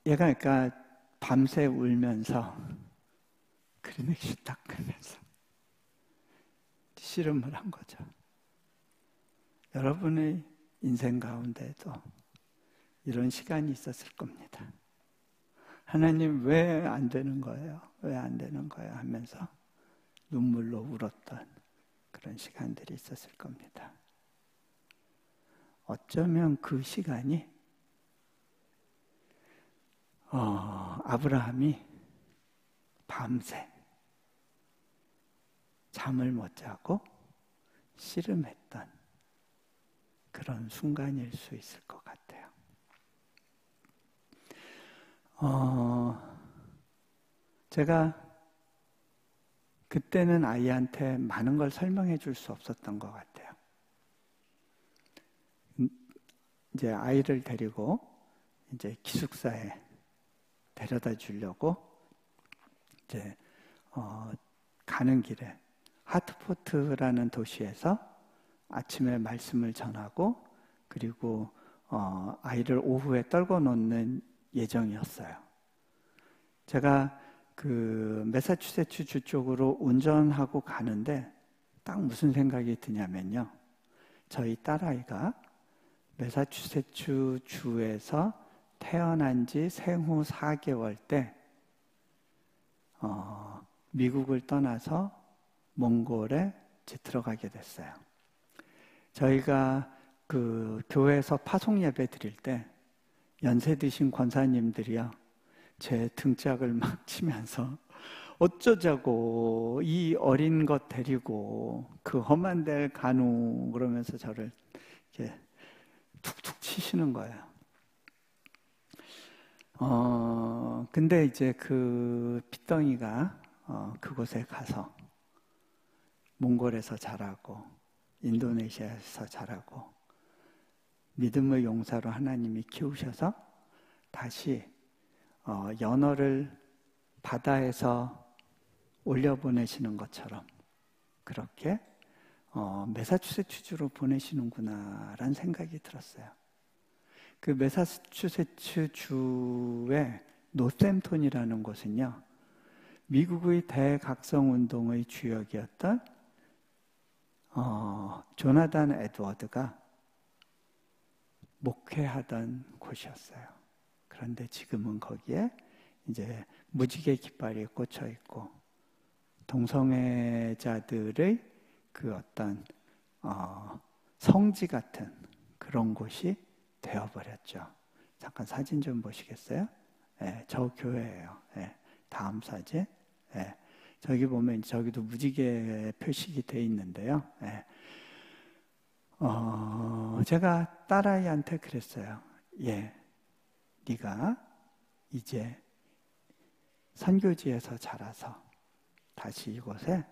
얘가 그러니까 밤새 울면서 크리넥스 닦으면서 씨름을 한 거죠. 여러분의 인생 가운데에도 이런 시간이 있었을 겁니다. 하나님 왜 안 되는 거예요? 왜 안 되는 거예요? 하면서 눈물로 울었던 그런 시간들이 있었을 겁니다. 어쩌면 그 시간이 아브라함이 밤새 잠을 못 자고 씨름했던 그런 순간일 수 있을 것 같아요. 제가 그때는 아이한테 많은 걸 설명해 줄 수 없었던 것 같아요. 이제 아이를 데리고 이제 기숙사에 데려다 주려고 이제 가는 길에 하트포트라는 도시에서 아침에 말씀을 전하고 그리고 아이를 오후에 떨궈 놓는 예정이었어요. 제가 그 매사추세츠 주 쪽으로 운전하고 가는데 딱 무슨 생각이 드냐면요. 저희 딸아이가 매사추세츠 주에서 태어난 지 생후 4개월 때 미국을 떠나서 몽골에 들어가게 됐어요. 저희가 그 교회에서 파송 예배 드릴 때 연세 드신 권사님들이요, 제 등짝을 막 치면서 어쩌자고 이 어린 것 데리고 그 험한 데를 가누 그러면서 저를 이렇게 툭툭 치시는 거예요. 근데 이제 그 핏덩이가 그곳에 가서 몽골에서 자라고 인도네시아에서 자라고 믿음의 용사로 하나님이 키우셔서 다시 연어를 바다에서 올려보내시는 것처럼 그렇게 매사추세츠주로 보내시는구나라는 생각이 들었어요. 그 매사추세츠 주의 노샘톤이라는 곳은요, 미국의 대각성운동의 주역이었던 조나단 에드워드가 목회하던 곳이었어요. 그런데 지금은 거기에 이제 무지개 깃발이 꽂혀 있고 동성애자들의 그 어떤 성지 같은 그런 곳이 되어버렸죠. 잠깐 사진 좀 보시겠어요? 네, 저 교회예요. 네, 다음 사진. 네, 저기 보면 저기도 무지개 표식이 돼 있는데요. 네. 제가 딸아이한테 그랬어요. 네가 이제 선교지에서 자라서 다시 이곳에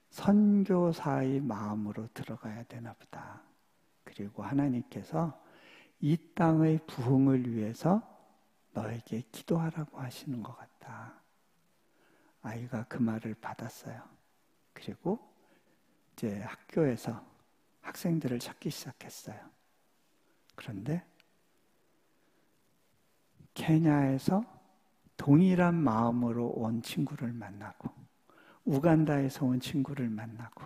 선교사의 마음으로 들어가야 되나 보다. 그리고 하나님께서 이 땅의 부흥을 위해서 너에게 기도하라고 하시는 것 같다. 아이가 그 말을 받았어요. 그리고 이제 학교에서 학생들을 찾기 시작했어요. 그런데 케냐에서 동일한 마음으로 온 친구를 만나고 우간다에서 온 친구를 만나고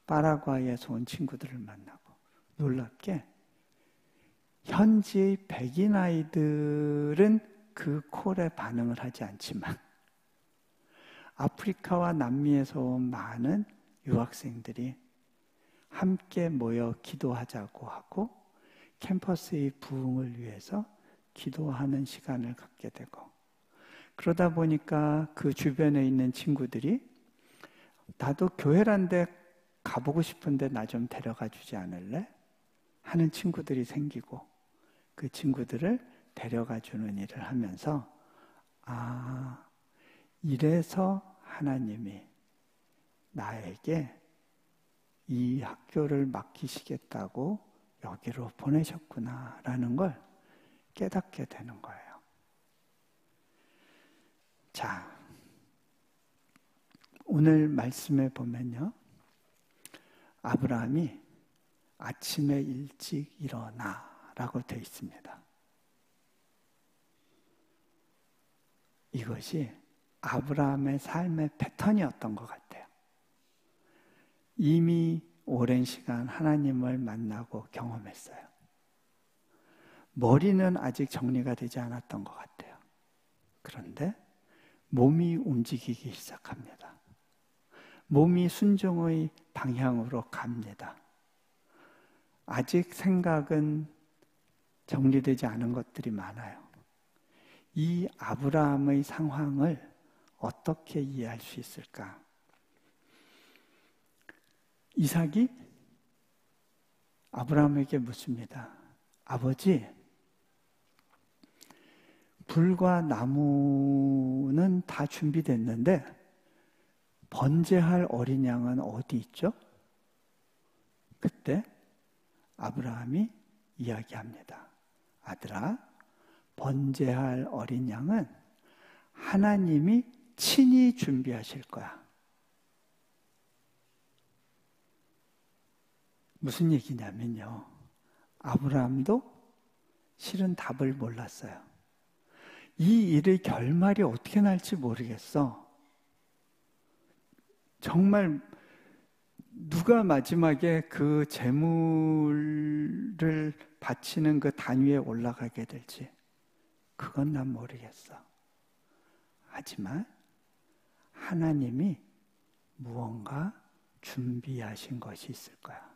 파라과이에서 온 친구들을 만나고 놀랍게 현지의 백인 아이들은 그 콜에 반응을 하지 않지만 아프리카와 남미에서 온 많은 유학생들이 함께 모여 기도하자고 하고 캠퍼스의 부흥을 위해서 기도하는 시간을 갖게 되고, 그러다 보니까 그 주변에 있는 친구들이 나도 교회란 데 가보고 싶은데 나 좀 데려가 주지 않을래? 하는 친구들이 생기고 그 친구들을 데려가 주는 일을 하면서 이래서 하나님이 나에게 이 학교를 맡기시겠다고 여기로 보내셨구나라는 걸 깨닫게 되는 거예요. 자, 오늘 말씀에 보면요, 아브라함이 아침에 일찍 일어나라고 되어 있습니다. 이것이 아브라함의 삶의 패턴이었던 것 같아요. 이미 오랜 시간 하나님을 만나고 경험했어요. 머리는 아직 정리가 되지 않았던 것 같아요. 그런데 몸이 움직이기 시작합니다. 몸이 순종의 방향으로 갑니다. 아직 생각은 정리되지 않은 것들이 많아요. 이 아브라함의 상황을 어떻게 이해할 수 있을까? 이삭이 아브라함에게 묻습니다. 아버지, 불과 나무는 다 준비됐는데 번제할 어린 양은 어디 있죠? 그때 아브라함이 이야기합니다. 아들아, 번제할 어린 양은 하나님이 친히 준비하실 거야. 무슨 얘기냐면요, 아브라함도 실은 답을 몰랐어요. 이 일의 결말이 어떻게 날지 모르겠어. 정말 누가 마지막에 그 재물을 바치는 그 단 위에 올라가게 될지 그건 난 모르겠어. 하지만 하나님이 무언가 준비하신 것이 있을 거야.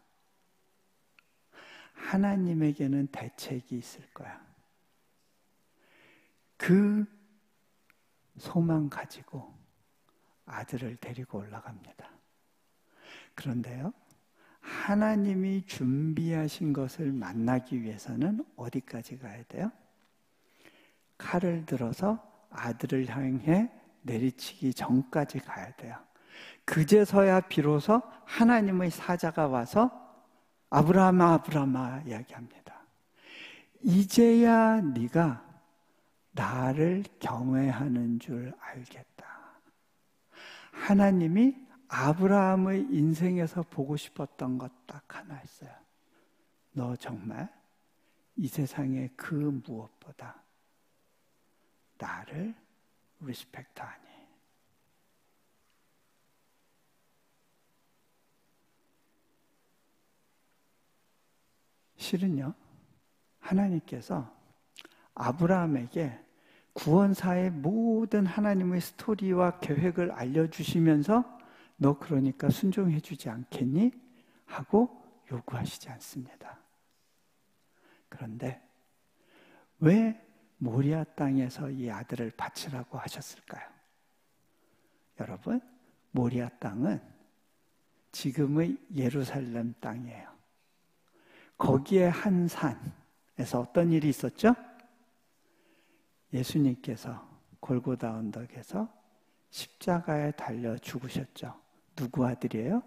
하나님에게는 대책이 있을 거야. 그 소망 가지고 아들을 데리고 올라갑니다. 그런데요, 하나님이 준비하신 것을 만나기 위해서는 어디까지 가야 돼요? 칼을 들어서 아들을 향해 내리치기 전까지 가야 돼요. 그제서야 비로소 하나님의 사자가 와서 아브라함아 아브라함아 이야기합니다. 이제야 네가 나를 경외하는 줄 알겠다. 하나님이 아브라함의 인생에서 보고 싶었던 것 딱 하나 있어요. 너 정말 이 세상의 그 무엇보다 나를 리스펙트하니. 실은요, 하나님께서 아브라함에게 구원사의 모든 하나님의 스토리와 계획을 알려주시면서 너 그러니까 순종해 주지 않겠니? 하고 요구하시지 않습니다. 그런데 왜 모리아 땅에서 이 아들을 바치라고 하셨을까요? 여러분, 모리아 땅은 지금의 예루살렘 땅이에요. 거기에 한 산에서 어떤 일이 있었죠? 예수님께서 골고다 언덕에서 십자가에 달려 죽으셨죠. 누구 아들이에요?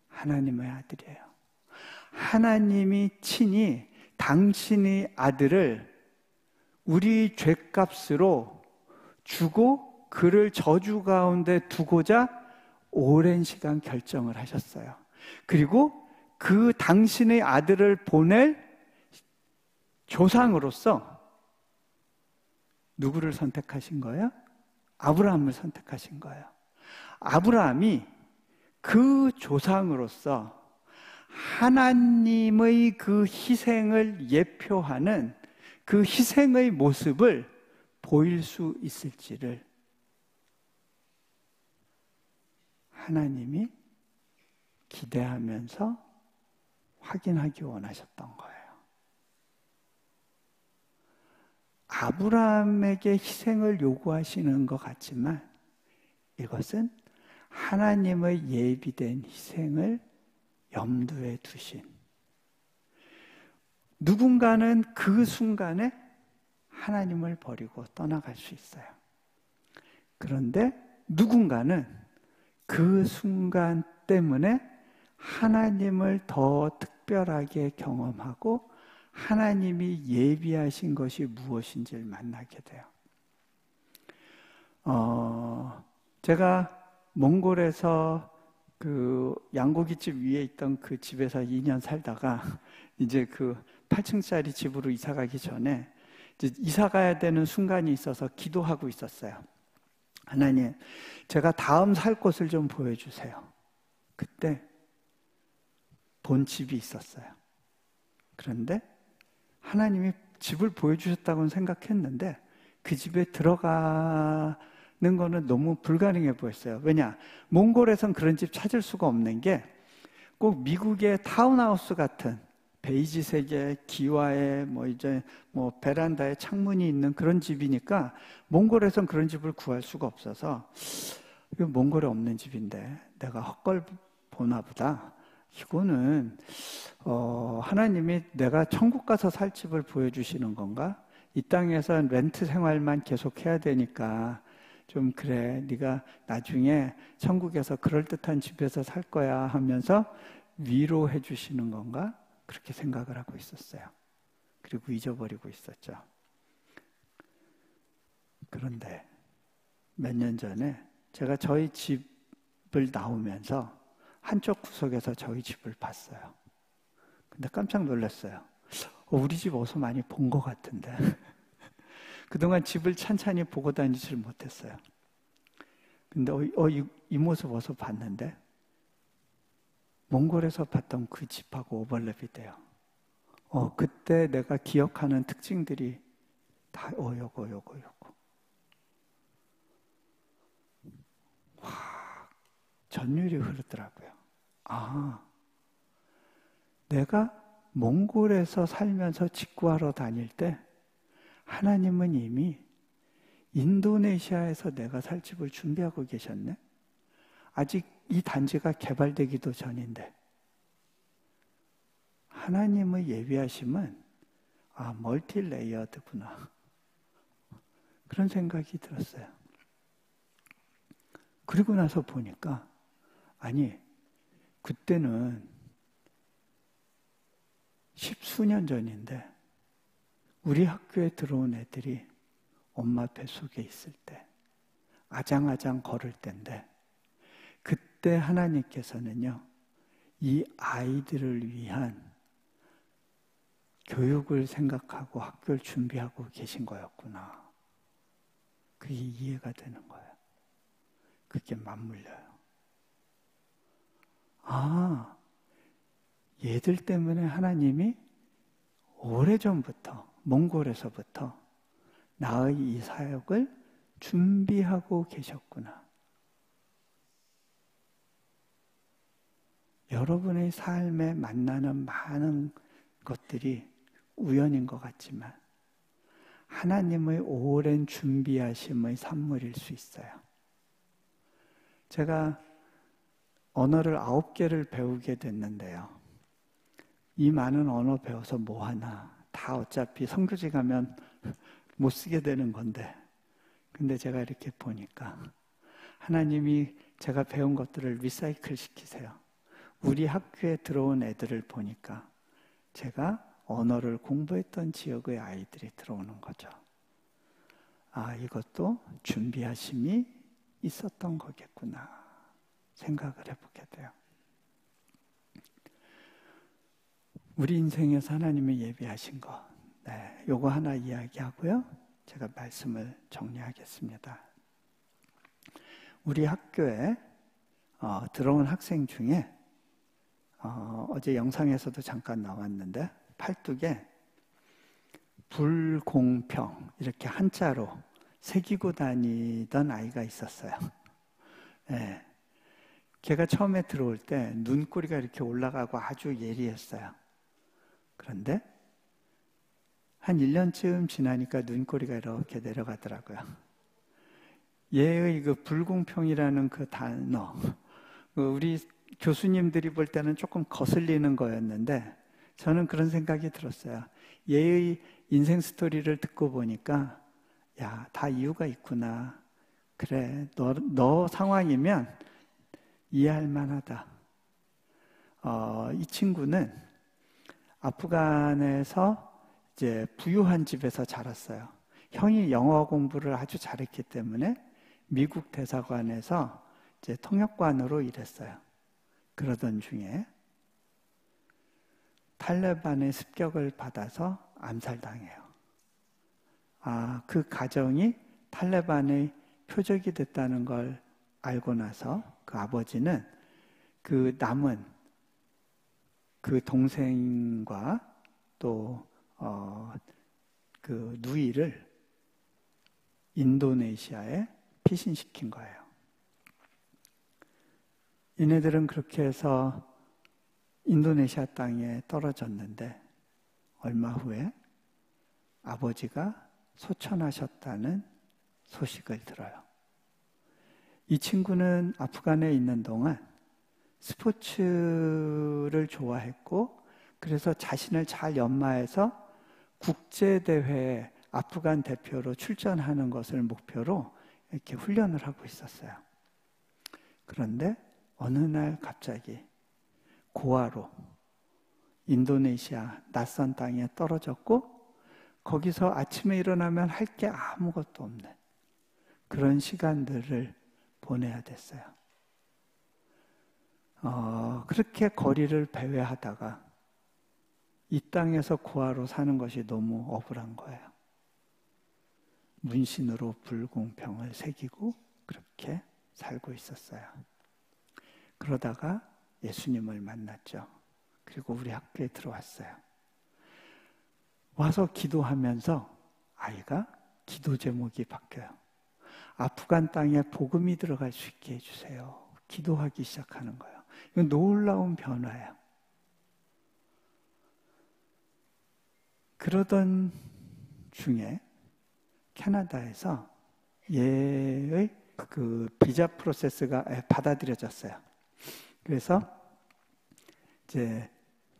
하나님의 아들이에요. 하나님이 친히 당신의 아들을 우리 죄값으로 주고 그를 저주 가운데 두고자 오랜 시간 결정을 하셨어요. 그리고 그 당신의 아들을 보낼 조상으로서 누구를 선택하신 거예요? 아브라함을 선택하신 거예요. 아브라함이 그 조상으로서 하나님의 그 희생을 예표하는 그 희생의 모습을 보일 수 있을지를 하나님이 기대하면서 확인하기 원하셨던 거예요. 아브라함에게 희생을 요구하시는 것 같지만 이것은 하나님의 예비된 희생을 염두에 두신, 누군가는 그 순간에 하나님을 버리고 떠나갈 수 있어요. 그런데 누군가는 그 순간 때문에 하나님을 더 특별하게 경험하고 하나님이 예비하신 것이 무엇인지를 만나게 돼요. 제가 몽골에서 그 양고기집 위에 있던 그 집에서 2년 살다가 이제 그 8층짜리 집으로 이사 가기 전에 이제 이사 가야 되는 순간이 있어서 기도하고 있었어요. 하나님, 제가 다음 살 곳을 좀 보여주세요. 그때 본 집이 있었어요. 그런데 하나님이 집을 보여주셨다고는 생각했는데 그 집에 들어가는 거는 너무 불가능해 보였어요. 왜냐? 몽골에선 그런 집 찾을 수가 없는 게 꼭 미국의 타운하우스 같은 베이지색의 기와에 베란다에 창문이 있는 그런 집이니까 몽골에선 그런 집을 구할 수가 없어서 이거 몽골에 없는 집인데 내가 헛걸 보나 보다. 이거는 하나님이 내가 천국 가서 살 집을 보여주시는 건가? 이 땅에서 렌트 생활만 계속 해야 되니까 좀 그래, 네가 나중에 천국에서 그럴듯한 집에서 살 거야 하면서 위로해 주시는 건가? 그렇게 생각을 하고 있었어요. 그리고 잊어버리고 있었죠. 그런데 몇 년 전에 제가 저희 집을 나오면서 한쪽 구석에서 저희 집을 봤어요. 근데 깜짝 놀랐어요. 우리 집 어디서 많이 본 것 같은데. 그동안 집을 찬찬히 보고 다니질 못했어요. 근데 이 모습 어디서 봤는데 몽골에서 봤던 그 집하고 오버랩이 돼요. 그때 내가 기억하는 특징들이 다 요거. 전율이 흐르더라고요. 내가 몽골에서 살면서 직구하러 다닐 때 하나님은 이미 인도네시아에서 내가 살 집을 준비하고 계셨네? 아직 이 단지가 개발되기도 전인데 하나님의 예비하심은 멀티레이어드구나. 그런 생각이 들었어요. 그리고 나서 보니까 그때는 10수년 전인데 우리 학교에 들어온 애들이 엄마 뱃속에 있을 때 아장아장 걸을 때인데 그때 하나님께서는요 이 아이들을 위한 교육을 생각하고 학교를 준비하고 계신 거였구나. 그게 이해가 되는 거예요. 그게 맞물려요. 얘들 때문에 하나님이 오래전부터 몽골에서부터 나의 이 사역을 준비하고 계셨구나. 여러분의 삶에 만나는 많은 것들이 우연인 것 같지만 하나님의 오랜 준비하심의 산물일 수 있어요. 제가 언어를 9개를 배우게 됐는데요. 이 많은 언어 배워서 뭐 하나? 다 어차피 선교지 가면 못 쓰게 되는 건데. 근데 제가 이렇게 보니까 하나님이 제가 배운 것들을 리사이클 시키세요. 우리 학교에 들어온 애들을 보니까 제가 언어를 공부했던 지역의 아이들이 들어오는 거죠. 이것도 준비하심이 있었던 거겠구나 생각을 해보게 돼요. 우리 인생에서 하나님이 예비하신 거, 요거 하나 이야기하고요. 제가 말씀을 정리하겠습니다. 우리 학교에 들어온 학생 중에 어제 영상에서도 잠깐 나왔는데 팔뚝에 불공평 이렇게 한자로 새기고 다니던 아이가 있었어요. 걔가 처음에 들어올 때 눈꼬리가 이렇게 올라가고 아주 예리했어요. 그런데 한 1년쯤 지나니까 눈꼬리가 이렇게 내려가더라고요. 얘의 그 불공평이라는 그 단어, 우리 교수님들이 볼 때는 조금 거슬리는 거였는데 저는 그런 생각이 들었어요. 얘의 인생 스토리를 듣고 보니까 다 이유가 있구나. 그래, 너 상황이면 이해할 만하다. 이 친구는 아프간에서 이제 부유한 집에서 자랐어요. 형이 영어 공부를 아주 잘했기 때문에 미국 대사관에서 이제 통역관으로 일했어요. 그러던 중에 탈레반의 습격을 받아서 암살당해요. 그 가정이 탈레반의 표적이 됐다는 걸 알고 나서 그 아버지는 그 남은 그 동생과 또 그 누이를 인도네시아에 피신시킨 거예요. 얘네들은 그렇게 해서 인도네시아 땅에 떨어졌는데 얼마 후에 아버지가 소천하셨다는 소식을 들어요. 이 친구는 아프간에 있는 동안 스포츠를 좋아했고 그래서 자신을 잘 연마해서 국제대회에 아프간 대표로 출전하는 것을 목표로 이렇게 훈련을 하고 있었어요. 그런데 어느 날 갑자기 고아로 인도네시아 낯선 땅에 떨어졌고 거기서 아침에 일어나면 할 게 아무것도 없는 그런 시간들을 보내야 됐어요. 그렇게 거리를 배회하다가 이 땅에서 고아로 사는 것이 너무 억울한 거예요. 문신으로 불공평을 새기고 그렇게 살고 있었어요. 그러다가 예수님을 만났죠. 그리고 우리 학교에 들어왔어요. 와서 기도하면서 아이가 기도 제목이 바뀌어요. 아프간 땅에 복음이 들어갈 수 있게 해주세요. 기도하기 시작하는 거예요. 이건 놀라운 변화예요. 그러던 중에 캐나다에서 얘의 그 비자 프로세스가 받아들여졌어요. 그래서 이제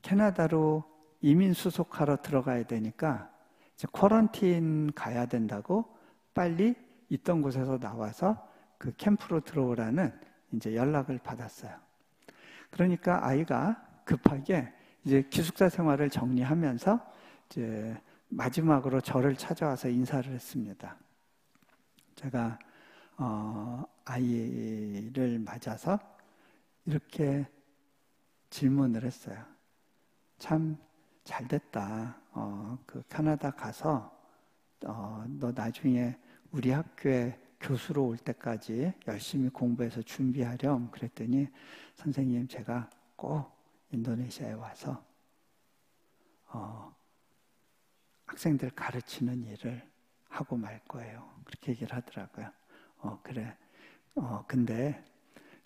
캐나다로 이민 수속하러 들어가야 되니까 이제 쿼런틴 가야 된다고 빨리 있던 곳에서 나와서 그 캠프로 들어오라는 이제 연락을 받았어요. 그러니까 아이가 급하게 이제 기숙사 생활을 정리하면서 이제 마지막으로 저를 찾아와서 인사를 했습니다. 제가 아이를 맞아서 이렇게 질문을 했어요. 참 잘됐다. 그 캐나다 가서 너 나중에 우리 학교에 교수로 올 때까지 열심히 공부해서 준비하렴. 그랬더니 선생님 제가 꼭 인도네시아에 와서 학생들 가르치는 일을 하고 말 거예요. 그렇게 얘기를 하더라고요. 그래. 근데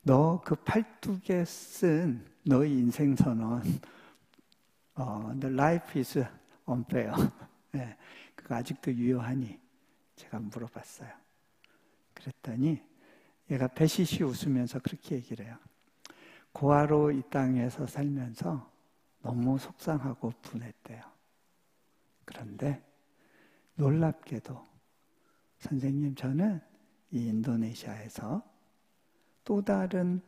너 그 팔뚝에 쓴 너의 인생 선언, The life is unfair. 네, 그거 아직도 유효하니? 제가 물어봤어요. 그랬더니 얘가 배시시 웃으면서 그렇게 얘기를 해요. 고아로 이 땅에서 살면서 너무 속상하고 분했대요. 그런데 놀랍게도 선생님 저는 이 인도네시아에서 또 다른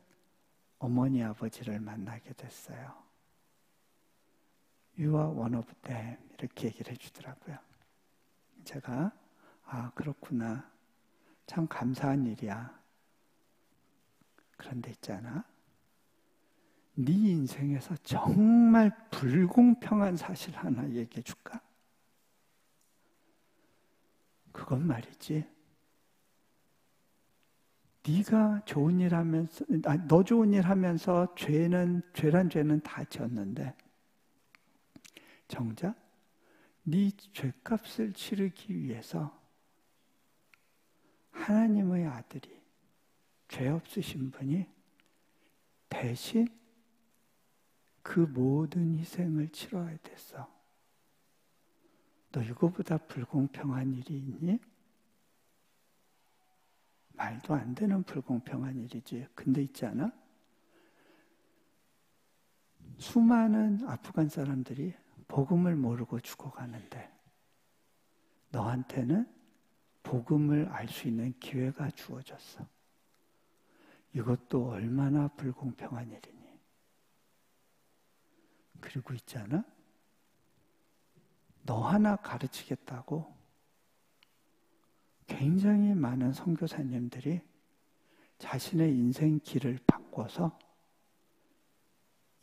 어머니 아버지를 만나게 됐어요. You are one of them. 이렇게 얘기를 해주더라고요. 제가 그렇구나. 참 감사한 일이야. 그런데 있잖아. 네 인생에서 정말 불공평한 사실 하나 얘기해 줄까? 그건 말이지. 네가 좋은 일 하면서, 너 좋은 일 하면서 죄란 죄는 다 지었는데 정작 네 죄값을 치르기 위해서 하나님의 아들이 죄 없으신 분이 대신 그 모든 희생을 치러야 됐어. 너 이거보다 불공평한 일이 있니? 말도 안 되는 불공평한 일이지. 근데 있지 않아? 수많은 아프간 사람들이 복음을 모르고 죽어가는데 너한테는 복음을 알 수 있는 기회가 주어졌어. 이것도 얼마나 불공평한 일이니? 그리고 있잖아? 너 하나 가르치겠다고 굉장히 많은 선교사님들이 자신의 인생 길을 바꿔서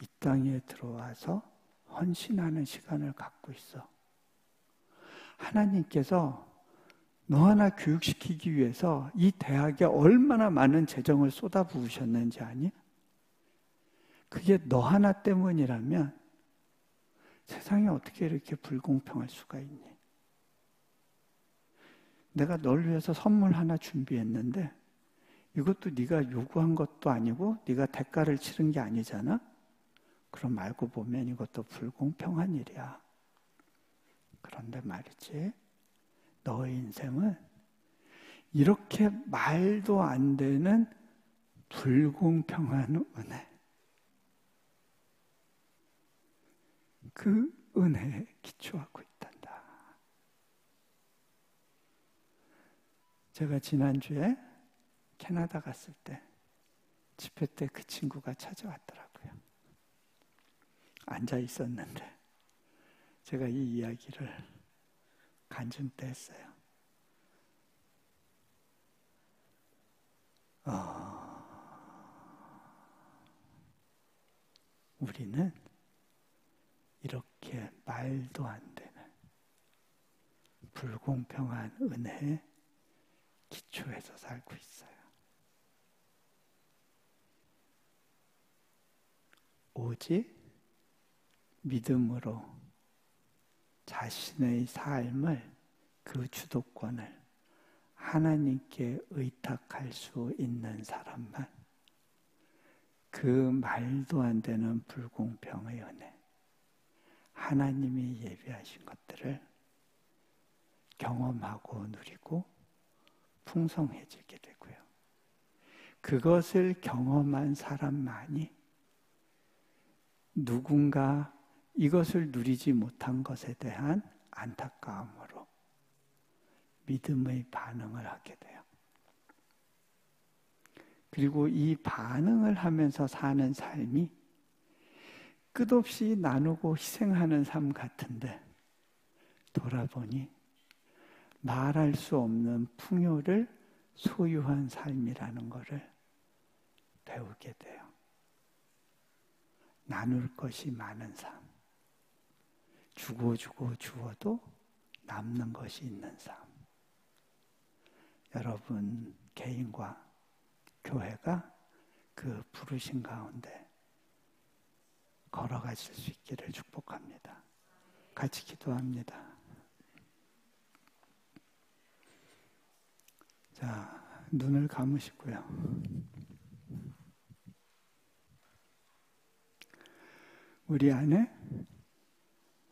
이 땅에 들어와서 헌신하는 시간을 갖고 있어. 하나님께서 너 하나 교육시키기 위해서 이 대학에 얼마나 많은 재정을 쏟아부으셨는지 아니? 그게 너 하나 때문이라면 세상에 어떻게 이렇게 불공평할 수가 있니? 내가 널 위해서 선물 하나 준비했는데 이것도 네가 요구한 것도 아니고 네가 대가를 치른 게 아니잖아? 그럼 알고 보면 이것도 불공평한 일이야. 그런데 말이지, 너의 인생은 이렇게 말도 안 되는 불공평한 은혜, 그 은혜에 기초하고 있단다. 제가 지난주에 캐나다 갔을 때 집회 때 그 친구가 찾아왔더라고요. 앉아 있었는데 제가 이 이야기를 간증 때 했어요. 우리는 이렇게 말도 안 되는 불공평한 은혜에 기초에서 살고 있어요. 오직 믿음으로 자신의 삶을, 그 주도권을 하나님께 의탁할 수 있는 사람만 그 말도 안 되는 불공평의 은혜, 하나님이 예비하신 것들을 경험하고 누리고 풍성해지게 되고요. 그것을 경험한 사람만이 누군가 이것을 누리지 못한 것에 대한 안타까움으로 믿음의 반응을 하게 돼요. 그리고 이 반응을 하면서 사는 삶이 끝없이 나누고 희생하는 삶 같은데 돌아보니 말할 수 없는 풍요를 소유한 삶이라는 것을 배우게 돼요. 나눌 것이 많은 삶, 주고 주어도 남는 것이 있는 삶. 여러분 개인과 교회가 그 부르신 가운데 걸어가실 수 있기를 축복합니다. 같이 기도합니다. 자, 눈을 감으시고요. 우리 안에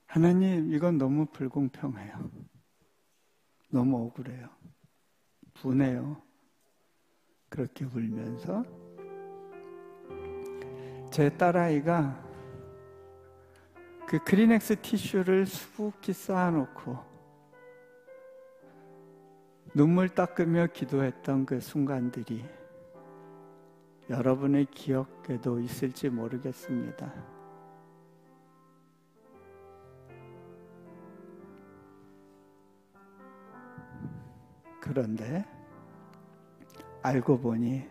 하나님, 이건 너무 불공평해요. 너무 억울해요. 분해요. 그렇게 울면서 제 딸아이가 그 크리넥스 티슈를 수북히 쌓아놓고 눈물 닦으며 기도했던 그 순간들이 여러분의 기억에도 있을지 모르겠습니다. 그런데 알고 보니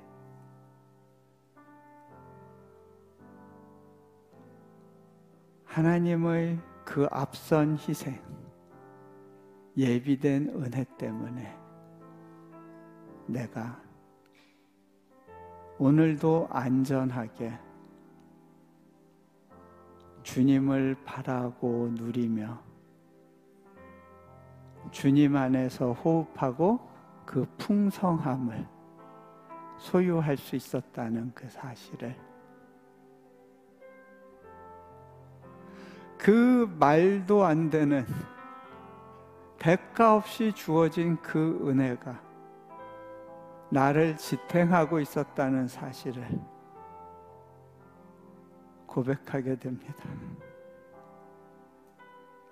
하나님의 그 앞선 희생, 예비된 은혜 때문에 내가 오늘도 안전하게 주님을 바라고 누리며 주님 안에서 호흡하고 그 풍성함을 소유할 수 있었다는 그 사실을, 그 말도 안 되는 대가 없이 주어진 그 은혜가 나를 지탱하고 있었다는 사실을 고백하게 됩니다.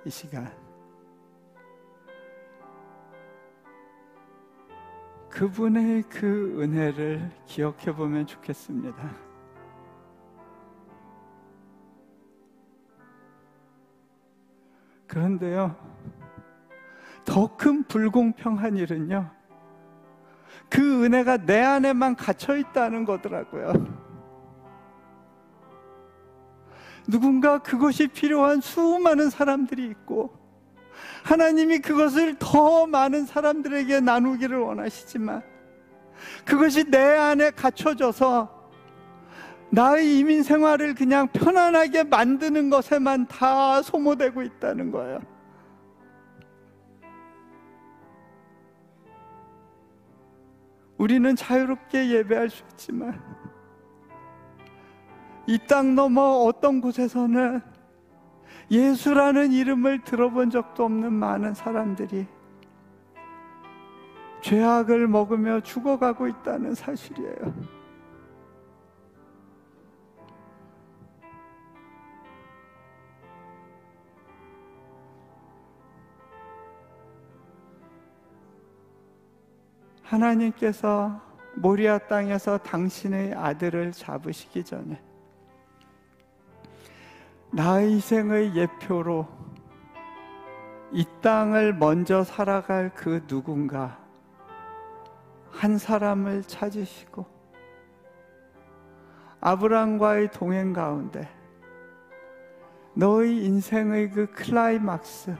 이 시간 그분의 그 은혜를 기억해 보면 좋겠습니다. 그런데요, 더 큰 불공평한 일은요, 그 은혜가 내 안에만 갇혀 있다는 거더라고요. 누군가 그것이 필요한 수많은 사람들이 있고 하나님이 그것을 더 많은 사람들에게 나누기를 원하시지만 그것이 내 안에 갇혀져서 나의 이민 생활을 그냥 편안하게 만드는 것에만 다 소모되고 있다는 거예요. 우리는 자유롭게 예배할 수 있지만 이 땅 너머 어떤 곳에서는 예수라는 이름을 들어본 적도 없는 많은 사람들이 죄악을 먹으며 죽어가고 있다는 사실이에요. 하나님께서 모리아 땅에서 당신의 아들을 잡으시기 전에 나의 희생의 예표로 이 땅을 먼저 살아갈 그 누군가 한 사람을 찾으시고 아브람과의 동행 가운데 너의 인생의 그 클라이막스,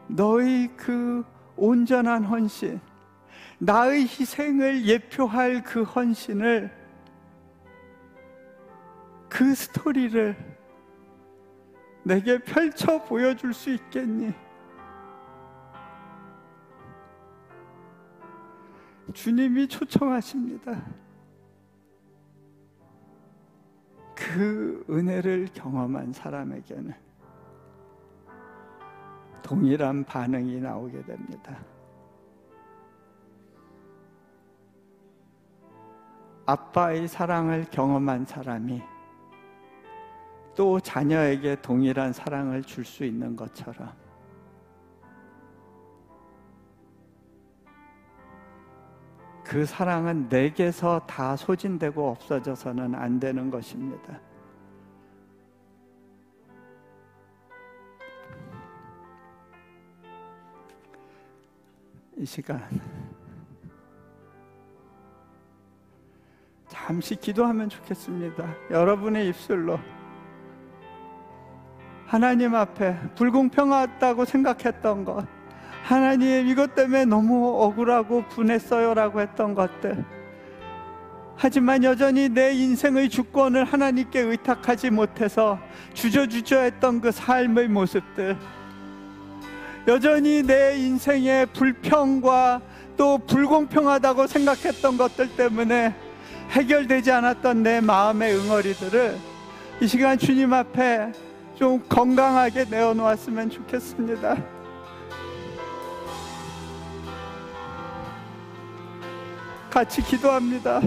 너의 그 온전한 헌신, 나의 희생을 예표할 그 헌신을, 그 스토리를 내게 펼쳐 보여줄 수 있겠니? 주님이 초청하십니다. 그 은혜를 경험한 사람에게는 동일한 반응이 나오게 됩니다. 아빠의 사랑을 경험한 사람이 또 자녀에게 동일한 사랑을 줄 수 있는 것처럼, 그 사랑은 내게서 다 소진되고 없어져서는 안 되는 것입니다. 이 시간 잠시 기도하면 좋겠습니다. 여러분의 입술로 하나님 앞에 불공평하다고 생각했던 것, 하나님 이것 때문에 너무 억울하고 분했어요 라고 했던 것들, 하지만 여전히 내 인생의 주권을 하나님께 의탁하지 못해서 주저주저했던 그 삶의 모습들, 여전히 내 인생의 불평과 또 불공평하다고 생각했던 것들 때문에 해결되지 않았던 내 마음의 응어리들을 이 시간 주님 앞에 좀 건강하게 내어놓았으면 좋겠습니다. 같이 기도합니다.